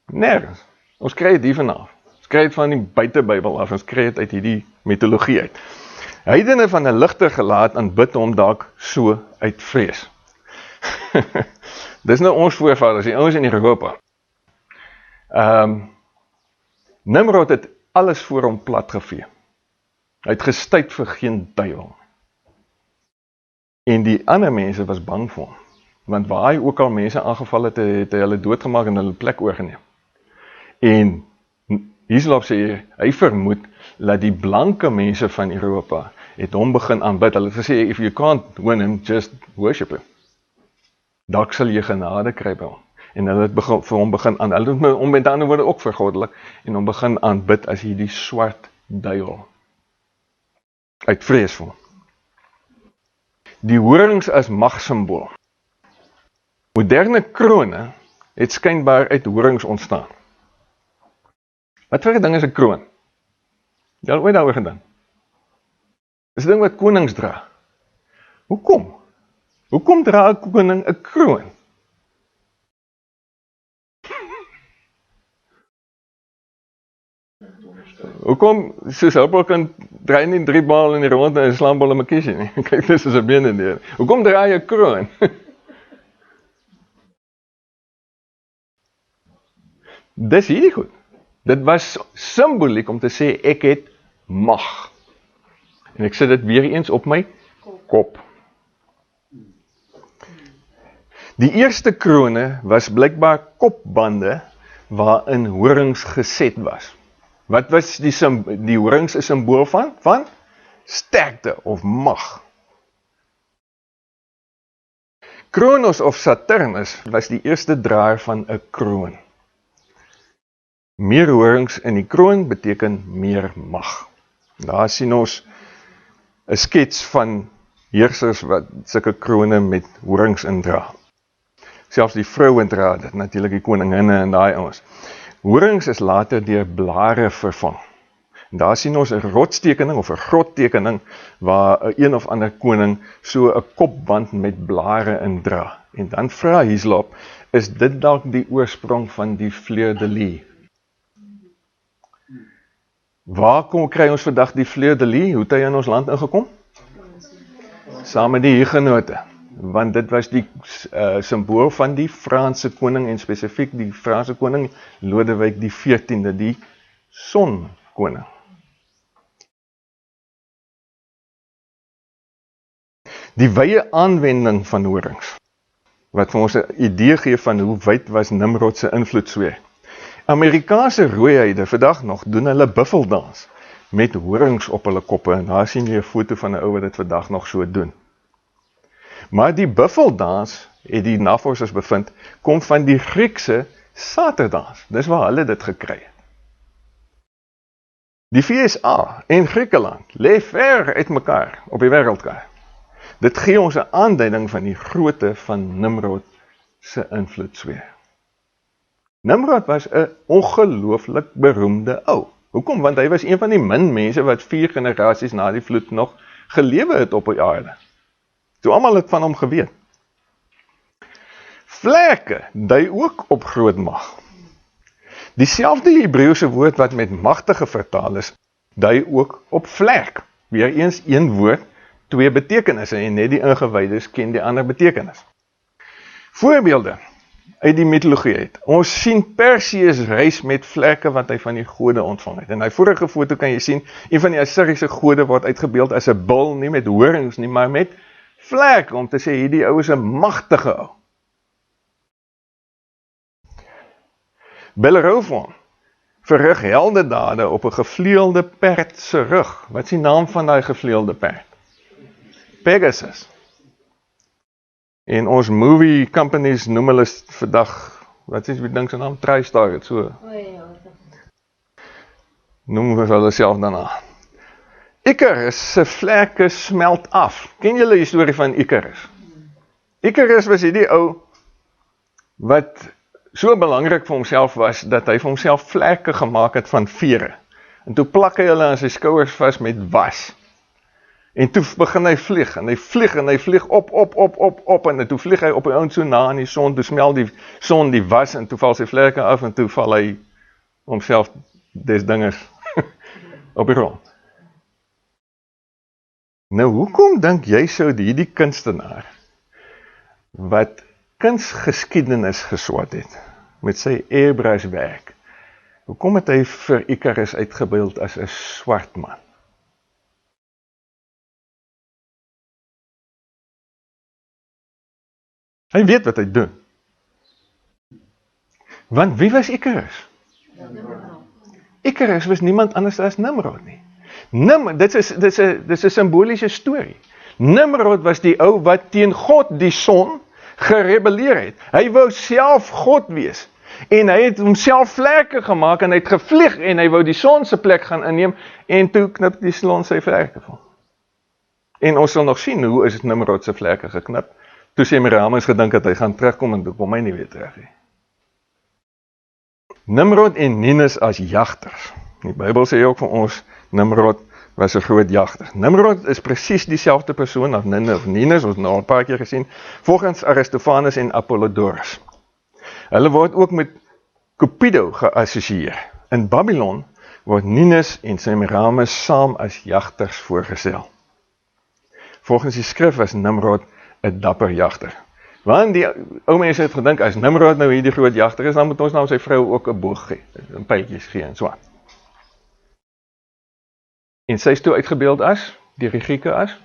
Nergens. Ons kry dit hiervan af. Ons kry dit van die buitebybel af, ons kry dit uit hierdie mitologie uit. Heidene van 'n ligter gelaat aanbid hom dalk so uit vrees. Dis nou ons voorvaders, die ouens in Europa. Nimrod het alles voor hom platgevee. Hy het gestuit vir geen duiwel. En die ander mense was bang vir hom. Want waar hy ook al mense aangeval het, het hy hulle doodgemaak en hulle plek oorgeneem. En Hislop sê, hy vermoed dat die blanke mense van Europa het hom begin aanbid. Hulle het gesê, if you can't win him, just worship him. Dalk sal jy genade kry by hom. En hulle het vir hom begin aan, hulle het hom met ander woorde ook vergoddelik, en hom begin aanbid as hierdie swart duiwel. Uit vrees vir hom. Die horings as magsymbool. Moderne krone het skynbaar uit horings ontstaan. Wat vir 'n ding is 'n kroon? Jy al ooit daaroor gedink? Dis 'n ding wat konings dra. Hoekom? Hoekom dra 'n koning 'n kroon? Hoekom, soos Hopel kan draai nie 3 bal in die rond en 'n slambol in my kiesie nie. Kyk, dis is 'n bene deur. Hoekom draai jy 'n kroon? Dis hierdie goed. Dit was simboliek om te sê, ek het mag. En ek sit dit weer eens op my kop. Die eerste krone was blykbaar kopbande waarin horings geset was. Wat was die horings 'n simbool van? Van sterkte of mag. Kronos of Saturnus was die eerste draer van 'n kroon. Meer horings in die kroon beteken meer mag. Daar sien ons 'n skets van heersers wat sulke krone met horings indra. Selfs die vroue dra dit, natuurlik die koninginne en daai ouens. Horings is later deur blare vervang. En daar sien ons 'n rotstekening of 'n grottekening waar 'n een of ander koning so 'n kopband met blare indra. En dan vra Hislop, is dit dalk die oorsprong van die fleur de lis? Waar kry ons vandag die fleur de lis? Hoe het hy in ons land ingekom? Saam met die hugenote. Want dit was die simbool van die Franse koning en spesifiek die Franse koning Lodewijk die 14de, die sonkoning. Die wye aanwending van horings, wat vir ons 'n idee gee van hoe wyd was Nimrod se invloedssfeer. Amerikaanse rooiheide vandag nog doen hulle buffeldans met horings op hulle koppe, en daar sien jy 'n foto van 'n ou wat dit vandag nog so doen. Maar die buffeldans, het die navorsers bevind, kom van die Griekse saterdans. Dis waar hulle dit gekry het. Die VSA en Griekeland lê ver uit mekaar op die wêreldkaart. Dit gee ons 'n aanduiding van die grootte van Nimrod se invloedssfeer. Nimrod was 'n ongelooflik beroemde ou. Hoekom? Want hy was een van die min mense wat 4 generasies na die vloed nog gelewe het op die aarde. Toe almal het van hom geweet. Vlerke dui ook op groot mag. Dieselfde Hebreëse woord wat met magtige vertaal is, dui ook op vlerk. Weereens een woord, 2 betekenisse, en net die ingewydes ken die ander betekenis. Voorbeelde uit die mitologie uit. Ons sien Perseus reis met vlerke wat hy van die gode ontvang het. In die vorige foto kan jy sien, een van die Assiriese gode word uitgebeeld as 'n bul, nie met horings nie, maar met vlerke, om te sê, hierdie ou is 'n magtige ou. Bellerophon verrig heldedade op 'n gevleelde perd se rug. Wat is die naam van daai gevleelde perd? Pegasus. En ons movie companies noem hulle vandag, wat is die ding se naam? TriStar, het so. Noem hulle self daarna. Icarus se vlerke smelt af. Ken julle die storie van Icarus? Icarus was hierdie ou wat so belangrik vir homself was, dat hy vir homself vlerke gemaak het van vere. En toe plak hy hulle aan sy skouers vas met was. En toe begin hy vlieg, en hy vlieg op, en toe vlieg hy op die oond so na aan die son, toe smel die son die was, en toe val sy vlerke af, en toe val hy homself des dingers op die grond. Nou, hoekom dink jy sou hierdie kunstenaar, wat kunsgeskiedenis geswat het, met sy airbrush werk, Hoekom het hy vir Icarus uitgebeeld as 'n swart man? Hy weet wat hy doen. Want wie was Icarus? Icarus was niemand anders as Nimrod nie. Dit is 'n simboliese storie. Nimrod was die ou wat teen God, die son, gerebelleer het. Hy wou self God wees. En hy het homself vlekke gemaak en hy het gevlieg en hy wou die son se plek gaan inneem en toe knip die son sy vlekke van. En ons sal nog sien hoe is Nimrod se vlekke geknip. Toe Semiramis gedink dat hy gaan terugkom en toe kom hy nie weer terug nie. Nimrod en Ninus as jagters. Die Bybel sê ook vir ons, Nimrod was 'n groot jagter. Nimrod is presies dieselfde persoon as Ninus, ons het nou al 'n paar keer gesien, volgens Aristophanes en Apollodorus. Hulle word ook met Cupido geassosieer. In Babylon word Ninus en Semiramis saam as jagters voorgestel. Volgens die skrif was Nimrod 'n dapper jagter. Want die ou mense het gedink, as Nimrod nou hierdie groot jagter is, dan moet ons nou sy vrou ook 'n boog gee, 'n pyltjies gee en so aan. En sy is toe uitgebeeld as, deur die Grieke as,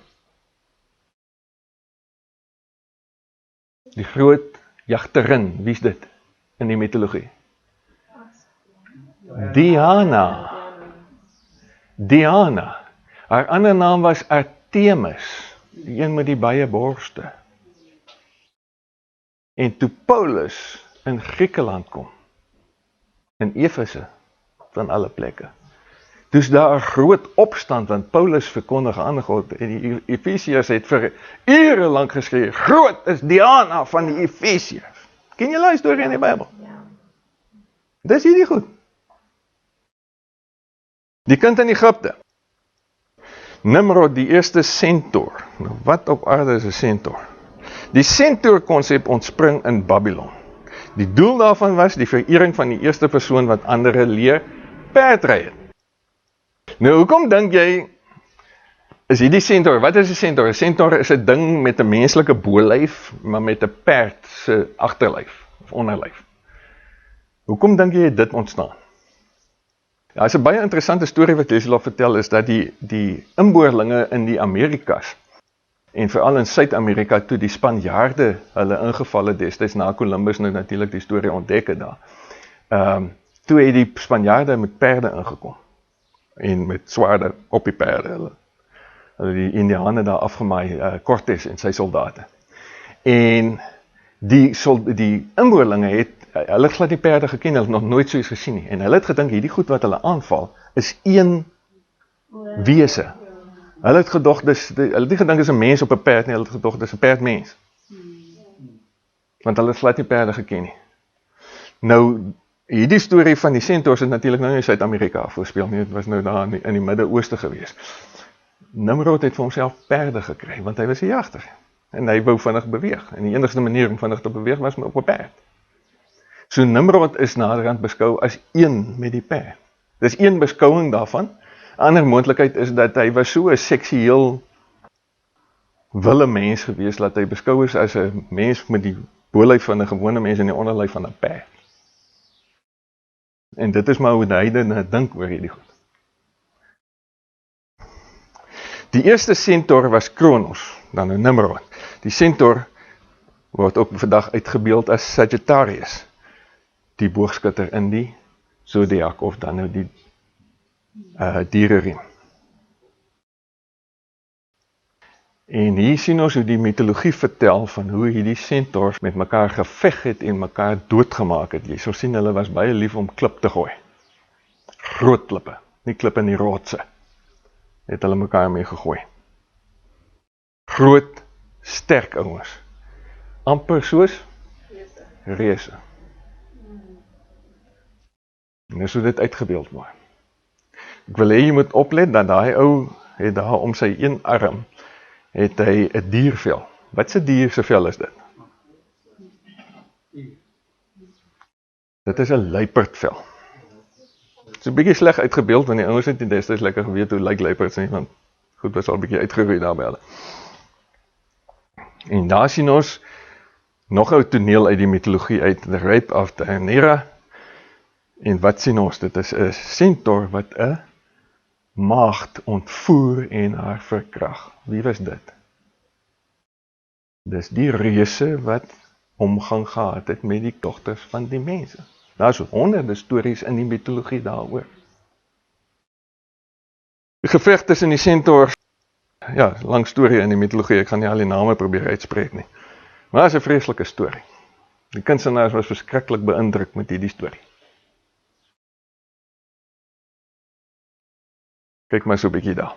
die groot jagterin. Wie is dit in die mitologie? Diana. Haar ander naam was Artemis, die een met die baie borste. En toe Paulus in Griekeland kom, in Efese, van alle plekke, dus daar 'n groot opstand, want Paulus verkondig aan God, en die Efesiërs het vir ure lank geskree, groot is Diana van die Efesiërs. Ken jy die storie in die Bybel? Ja. Dis hierdie goed. Die kind in Egipte. Nimrod, die eerste centaur. Nou, wat op aarde is 'n centaur? Die centaur konsep ontspring in Babylon. Die doel daarvan was die verering van die eerste persoon wat ander leer perdry het. Nou, hoekom dink jy, is hierdie centaur, wat is 'n centaur? 'n Centaur is 'n ding met 'n menslike bolyf, maar met 'n perd se agterlyf, of onderlyf. Hoekom dink jy dit ontstaan? Ja, is 'n baie interessante storie wat jy sal vertel, is dat die inboorlinge in die Amerikas, en veral in Suid-Amerika, toe die Spanjaarde hulle ingeval het destyds na Columbus nou natuurlik die storie ontdek het daar. Toe het die Spanjaarde met perde ingekom, en met swaarde op die perde, hulle die Indiane daar afgemaai, Cortes en sy soldate. En die inboorlinge het, hulle het glad die perde geken, hulle het nog nooit so iets gesien nie, en hulle het gedink, hierdie goed wat hulle aanval, is een wese. Hulle het gedog, hulle het nie gedink is 'n mens op 'n perd nie, hulle het gedog, dis 'n perdmens. Want hulle het glad nie perde geken nie. Nou, hierdie storie van die centaurs het natuurlik nou in Suid-Amerika afgespeel nie, het was nou daar in die Midde-Ooste gewees. Nimrod het vir homself perde gekry, want hy was 'n jagter. En hy wou vinnig beweeg. En die enigste manier om vinnig te beweeg was op 'n perd. So Nimrod is naderhand beskou as een met die perd. Dis een beskouing daarvan. 'n Ander moontlikheid is dat hy was so 'n seksueel wille mens gewees, dat hy beskou is as 'n mens met die bolyf van 'n gewone mens en die onderlyf van 'n perd. En dit is maar hoe die heidene dink oor hierdie goed. Die eerste centaur was Kronos, dan nou Nimrod. Die centaur word ook vandag uitgebeeld as Sagittarius, die boogskutter in die zodiac, of dan nou die diereriem. En hier sien ons hoe die mitologie vertel van hoe hierdie centaurs met mekaar geveg het en mekaar doodgemaak het. Jy sal sien, hulle was baie lief om klip te gooi. Groot klippe, nie klippe in die rotse. Het hulle mekaar mee gegooi. Groot, sterk ouens. Amper soos reëse. En dis hoe dit uitgebeeld word. Ek wil hê jy moet oplet dat daai ou het daar om sy een arm het hy 'n diervel. Wat se dier se vel is dit? Dit is 'n luiperdvel. Dit is 'n bietjie sleg uitgebeeld, want die ouens het nie destyds lekker geweet hoe lyk luiperds nie, want goed was al 'n bietjie uitgeroei daar by hulle. En daar sien ons nog 'n toneel uit die mitologie uit, The Rape of Deianira. En wat sien ons? Dit is 'n centaur wat 'n maagd ontvoer en haar verkrag. Wie was dit? Dis die reuse wat omgang gehad het met die dogters van die mense. Daar is honderde stories in die mitologie daaroor. Die geveg tussen die centaurs, ja, lang storie in die mitologie, ek gaan nie al die name probeer uitspreek nie. Maar dit is 'n vreeslike storie. Die kunstenaars was verskriklik beïndruk met hierdie storie. Kyk maar so 'n bietjie daar.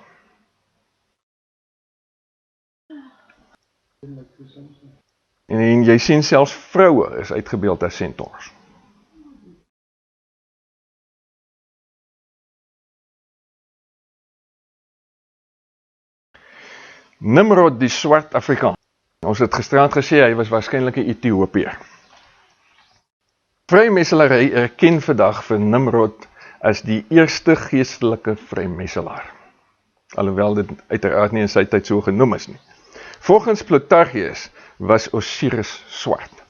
En jy sien selfs vroue is uitgebeeld as centaurs. Nimrod die swart Afrikaan. Ons het gisterand gesê hy was waarskynlik 'n Ethiopiër. Vrymesselary erken vandag vir Nimrod as die eerste geestelike vrymesselaar. Alhoewel dit uiteraard nie in sy tyd so genoem is nie. Volgens Plutarchus was Osiris swart.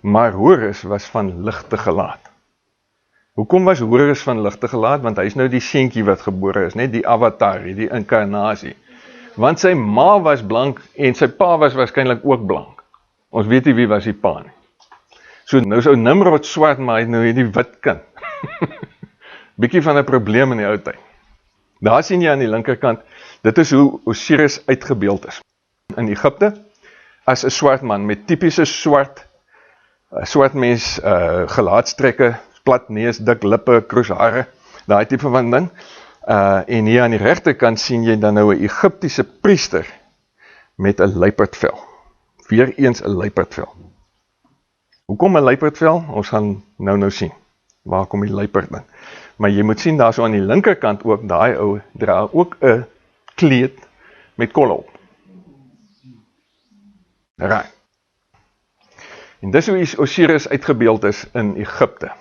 Maar Horus was van ligte gelaat. Hoekom was Horus van ligte gelaat? Want hy is nou die seentjie wat gebore is, net die avatar, die inkarnasie. Want sy ma was blank en sy pa was waarskynlik ook blank. Ons weet nie wie was die pa nie. So nou is ou Nimrod swart, maar hy het nou hierdie wit kind. Bietjie van 'n probleem in die ou tyd. Daar sien jy aan die linkerkant, dit is hoe Osiris uitgebeeld is. In Egipte, as 'n swart man met tipiese swart mens gelaatstrekke, plat neus, dik lippe, kroeshare, daai tipe van ding. En hier aan die regterkant sien jy dan nou 'n Egiptiese priester met 'n luiperdvel. Weereens 'n luiperdvel. Hoekom 'n luiperdvel? Ons gaan nou sien. Waar kom die luiperd ding? Maar jy moet sien daar so aan die linkerkant ook, daai ou dra ook 'n kleed met kolle op. Right. En dis hoe Osiris uitgebeeld is in Egipte.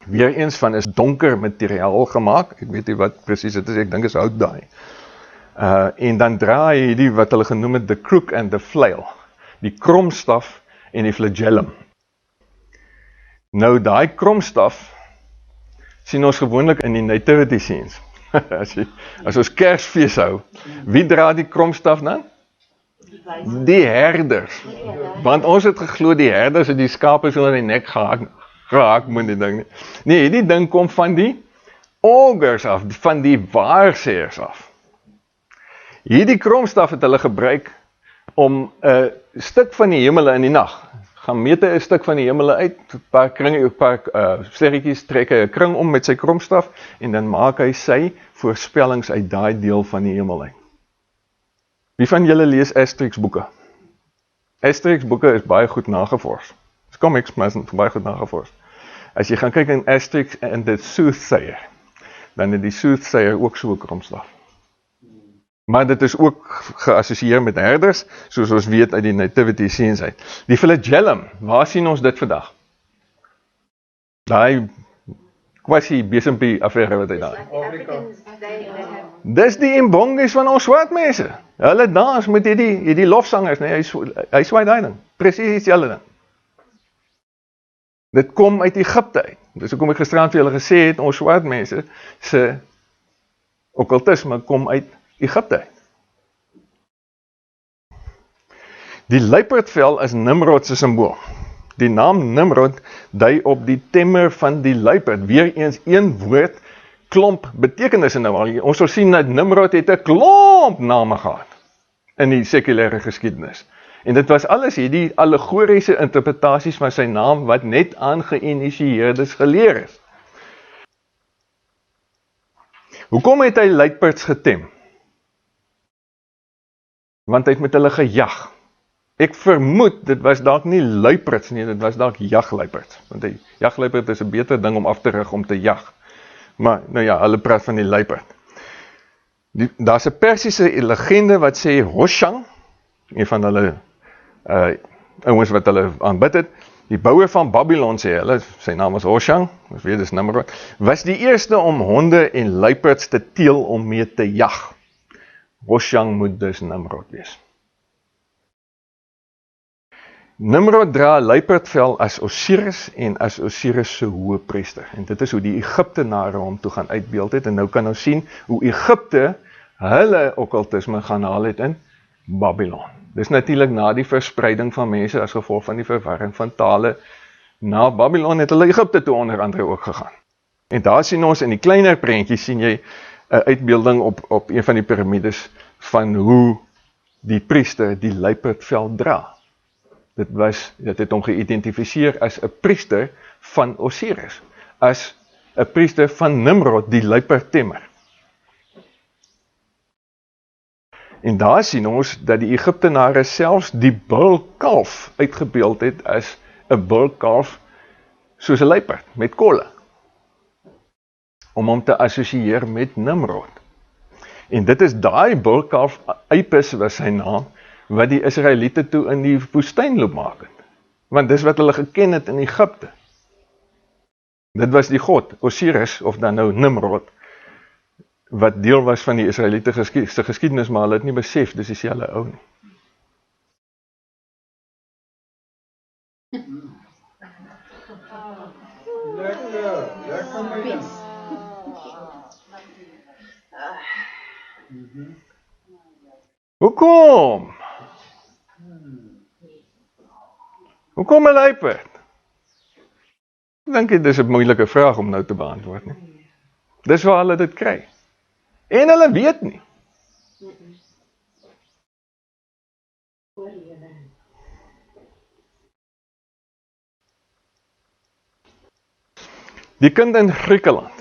Weereens van is donker materiaal gemaak, ek weet nie wat presies dit is, ek dink is hout daai. En dan dra hy die wat hulle genoem het, the crook and the flail, die kromstaf en die flagellum. Nou daai kromstaf sien ons gewoonlik in die nativity scenes. as ons Kersfees hou, wie dra die kromstaf dan? Die herders. Want ons het geglo die herders het die skape so aan die nek gehak moet die ding nie. Nee, die ding kom van die augurs af, van die waarsêers af. Hierdie kromstaf het hulle gebruik om 'n stuk van die hemele in die nag. Gaan meet 'n stuk van die hemele uit, 'n paar kringe, 'n paar sterretjies, trek hy 'n kring om met sy kromstaf en dan maak hy sy voorspellings uit daai deel van die hemel uit. Wie van julle lees Asterix boeke? Asterix boeke is baie goed nagevors. Dis comics, maar is baie goed nagevors. As jy gaan kyk in Asterix en the Soothsayer, dan het die Soothsayer ook so 'n kromstaf. Maar dit is ook geassosieer met herders, soos ons weet uit die nativity scenes uit. Die flagellum, waar sien ons dit vandag? Daai kwassie besempie affære wat hy daar. Dis die imbongies van ons swart mense. Hulle dans met hierdie lofsangers, nee, hy swaai daai ding. Presies dieselfde ding. Dit kom uit Egipte uit. Dis hoekom ek gisterand vir julle gesê het, ons swart mense se okkultisme kom uit Egipte uit. Die luiperdvel is Nimrod se simbool. Die naam Nimrod dui op die temmer van die luiperd. Weereens een woord, klomp betekenisse nou. Ons sal sien dat Nimrod het 'n klomp name gehad in die sekulêre geskiedenis. En dit was alles hierdie allegoriese interpretasies van sy naam wat net aan geïnisieerdes geleer is. Hoekom het hy luiperds getem? Want hy het met hulle gejag. Ek vermoed, dit was dalk nie luiperds nie, dit was dalk jagluiperds. Want die jagluiperd is 'n beter ding om af te rig om te jag. Maar, nou ja, hulle praat van die luiperd. Daar's 'n Persiese legende wat sê Hoshang, een van hulle ouens wat hulle aanbid het, die bouer van Babylon sê hulle, sy naam was Hoshang, ons weet dis Nimrod, was die eerste om honde en luiperds te teel om mee te jag. Hoshang moet dus Nimrod wees. Nimrod dra luiperdvel as Osiris en as Osiris se hoëpriester. En dit is hoe die Egiptenare hom toe gaan uitbeeld het. En nou kan ons sien hoe Egipte hulle okkultisme gaan haal het in Babylon. Dis natuurlik na die verspreiding van mense as gevolg van die verwarring van tale. Na Babylon het hulle Egipte toe onder andere ook gegaan. En daar sien ons in die kleiner prentjie sien jy 'n uitbeelding op een van die piramides van hoe die priester die luiperdvel dra. Dit het hom geïdentifiseer as 'n priester van Osiris, as 'n priester van Nimrod, die luiperdtemmer. En daar sien ons dat die Egiptenare selfs die bulkalf uitgebeeld het as 'n bulkalf soos 'n luiperd, met kolle, om hom te assosieer met Nimrod. En dit is daai bulkalf, Apis was sy naam, wat die Israeliete toe in die woestyn loop maak het. Want dis wat hulle geken het in Egipte. Dit was die god, Osiris, of dan nou Nimrod, wat deel was van die Israeliete geskiedenis, maar hulle het nie besef, dis dieselfde ou nie. Lekker my dan. Hoekom? Hoekom 'n luiperd? Ek dink dit is 'n moeilike vraag om nou te beantwoord, nie? Dis waar hulle dit kry. En hulle weet nie. Die kind in Griekeland.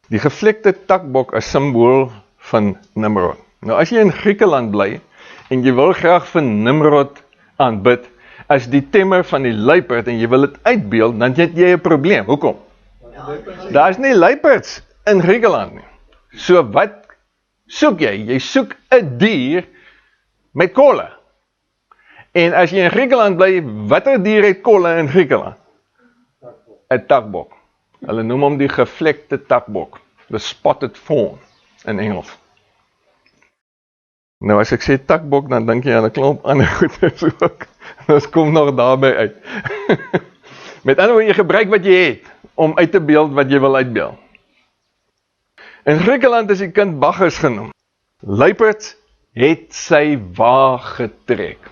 Die gevlekte takbok as simbool van Nimrod. Nou as jy in Griekeland bly en jy wil graag vir Nimrod aanbid as die temmer van die luiperd en jy wil dit uitbeeld, dan het jy 'n probleem. Hoekom? Daar is nie luiperds in Griekeland nie. So wat soek jy? Jy soek 'n dier met kolle. En as jy in Griekeland bly, watter dier het kolle in Griekeland? 'n takbok. Hulle noem hom die gevlekte takbok. The spotted fawn in Engels. Nou as ek sê takbok, dan dink jy aan 'n klomp ander goeders ook. Ons kom nog daarby uit. Met ander woorde, jy gebruik wat jy het om uit te beeld wat jy wil uitbeeld. In Griekeland is die kind Bacchus genoem. Luiperd het sy wa getrek.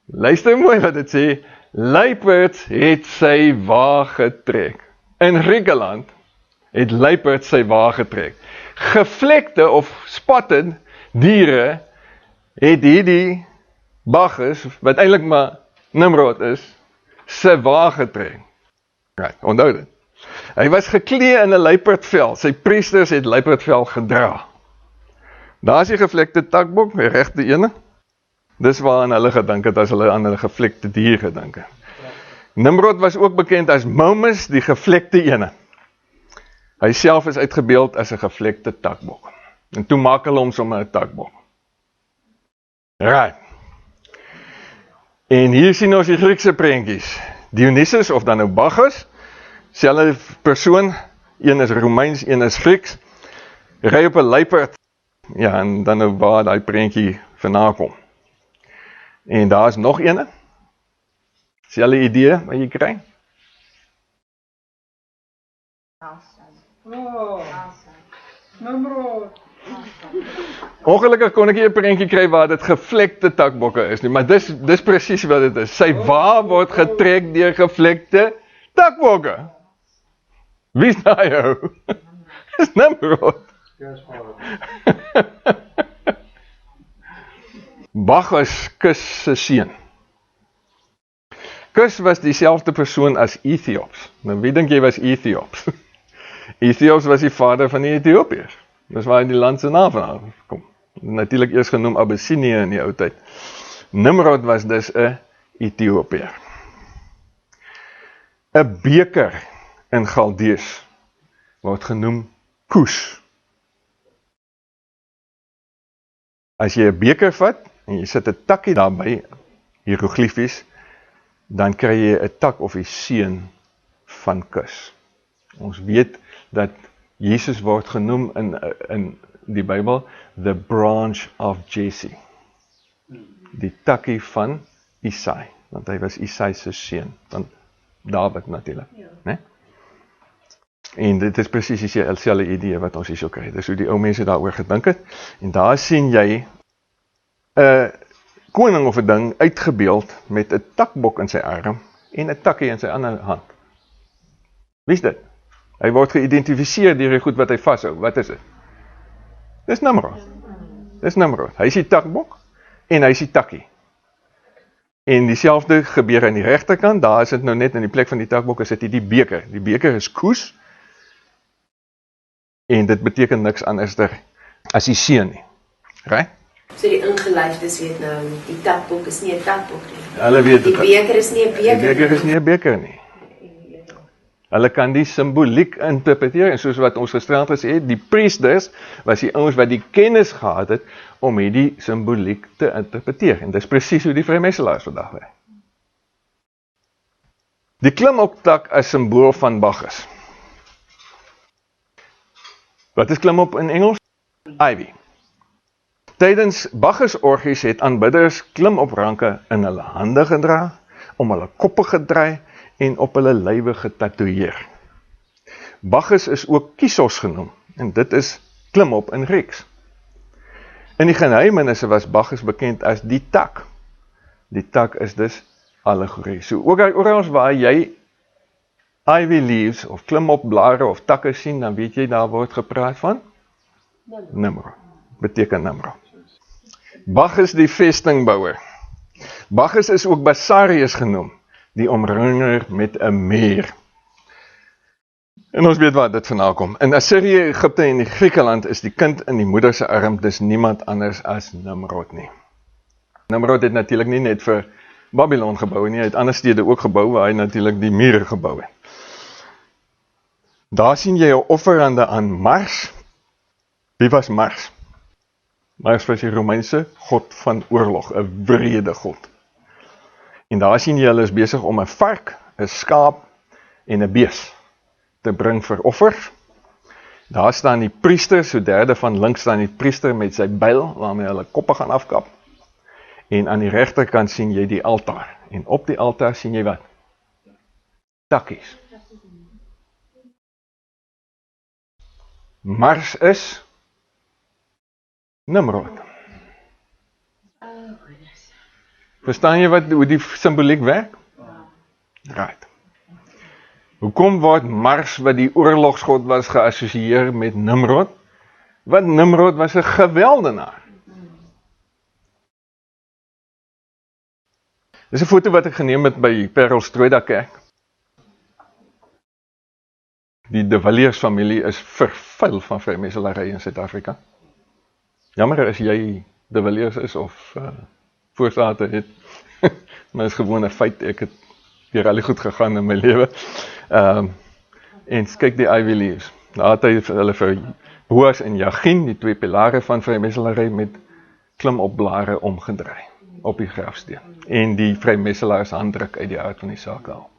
Luister mooi wat dit sê. Luiperd het sy wa getrek. In Griekeland het luiperd sy wa getrek. Gevlekte of spotted diere het hierdie Bacchus, wat eintlik maar Nimrod is, sy wa getrek. Right, onthou dit. Hy was geklee in 'n luiperdvel. Sy priesters het luiperdvel gedra. Daar is die gevlekte takbok, die regte ene. Dis waaraan hulle gedink het as hulle aan 'n gevlekte dier gedink het. Nimrod was ook bekend as Momus, die gevlekte ene. Hy self is uitgebeeld as 'n gevlekte takbok. En toe maak hulle hom sommer 'n takbok. Right. En hier sien ons die Griekse prentjies. Dionysus of dan nou Bacchus, selfde persoon, een is Romeins, een is Grieks, ry op 'n luiperd. Ja, en dan nou waar daai prentjie vandaan kom. En daar is nog ene. Selfde idee wat jy kry. Oh, Nimrod. Ongelukkig kon ek nie 'n prentjie kry waar dit gevlekte takbokke is nie, maar dis presies wat dit is. Sy wa word getrek deur gevlekte takbokke. Wie is daai ou? Dis Nimrod. Yes, Vader. Bacchus Kus se seun. Kus was dieselfde persoon as Ethiops. Nou wie dink jy was Ethiops? Ethiops was die vader van die Ethiopiërs. Dis waar die land se naam vandaan kom. Natuurlik eers genoem Abyssinië in die ou tyd. Nimrod was dus 'n Ethiopiër. 'n beker in Galdees word genoem Kus. As jy 'n beker vat en jy sit 'n takkie daarby, hieroglifies, dan kry jy 'n tak of die seun van Kus. Ons weet dat Jesus word genoem in die Bybel the branch of Jesse. Die takkie van Isai, want hy was Isai se seun, van Dawid natuurlik, né? En dit is presies dieselfde idee wat ons hierso kry. Dis hoe die ou mense daaroor gedink het. En daar sien jy 'n koning of 'n ding uitgebeeld met 'n takbok in sy arm en 'n takkie in sy ander hand. Wie is dit? Hy word geïdentifiseer deur die goed wat hy vashou. Wat is dit? Dis Nimrod. Dis Nimrod. Hy is die takbok en hy is die takkie. En dieselfde gebeur aan die regterkant. Daar is dit nou net in die plek van die takbok, is dit die beker. Die beker is koes. En dit beteken niks anderster as die seun nie. Right? So die ingelyfdes weet nou, die takbok is nie 'n takbok nie. Hulle weet Die beker is nie 'n beker Die beker is nie 'n beker nie. Hulle kan die simboliek interpreteer, en soos wat ons gisterand gesê het, die priesters was die ouens wat die kennis gehad het om hierdie simboliek te interpreteer. En dis presies hoe die vrymeestelaars vandag werk. Die klimoptak is simbool van Bacchus. Wat is klimop in Engels? Ivy. Tydens Bacchusorgies het aanbidders klimopranke in hulle hande gedra, om hulle koppe gedraai en op hulle lywe getatoeëer. Bacchus is ook Kisos genoem, en dit is klimop in Grieks. In die geheimenisse was Bacchus bekend as die tak. Die tak is dus allegorie. So oral waar jy ivy leaves, of klimopblare, of takke sien, dan weet jy, daar word gepraat van Nimrod. Beteken Nimrod. Bacchus die vestingbouer. Bacchus is ook Basarius genoem, die omringer met 'n meer. En ons weet waar dit vandaan kom. In Assirië, Egipte en die Griekeland is die kind in die moeder se arm dus niemand anders as Nimrod nie. Nimrod het natuurlik nie net vir Babylon gebou nie, hy het ander stede ook gebou waar hy natuurlik die mure gebou het. Daar sien jy 'n offerande aan Mars. Wie was Mars? Mars was die Romeinse god van oorlog, 'n wrede god. En daar sien jy hulle is besig om 'n vark, 'n skaap en 'n bees te bring vir offers. Daar staan die priester, so derde van links staan die priester met sy byl, waarmee hulle koppe gaan afkap. En aan die regterkant sien jy die altaar. En op die altaar sien jy wat? Takkies. Mars is Nimrod. Verstaan jy hoe die simboliek werk? Right. Hoekom word Mars, wat die oorlogsgod was, geassosieer met Nimrod? Want Nimrod was 'n geweldenaar. Dis 'n foto wat ek geneem het by Parelstrooi Kerk. Die De Villiers familie is vervuil van vrymeselary in Suid-Afrika. Jammer as jy De Villiers is of voorstate het. Maar is gewoon 'n feit, ek het weer al die goed gegaan in my lewe. En kyk die Ivy Leaves. Daar het hy hulle vir Boas en Jagin, die twee pilare van vrymeselary, met klimopblare omgedraai op die grafsteen. En die vrymeselaars handdruk uit die aard van die saak al.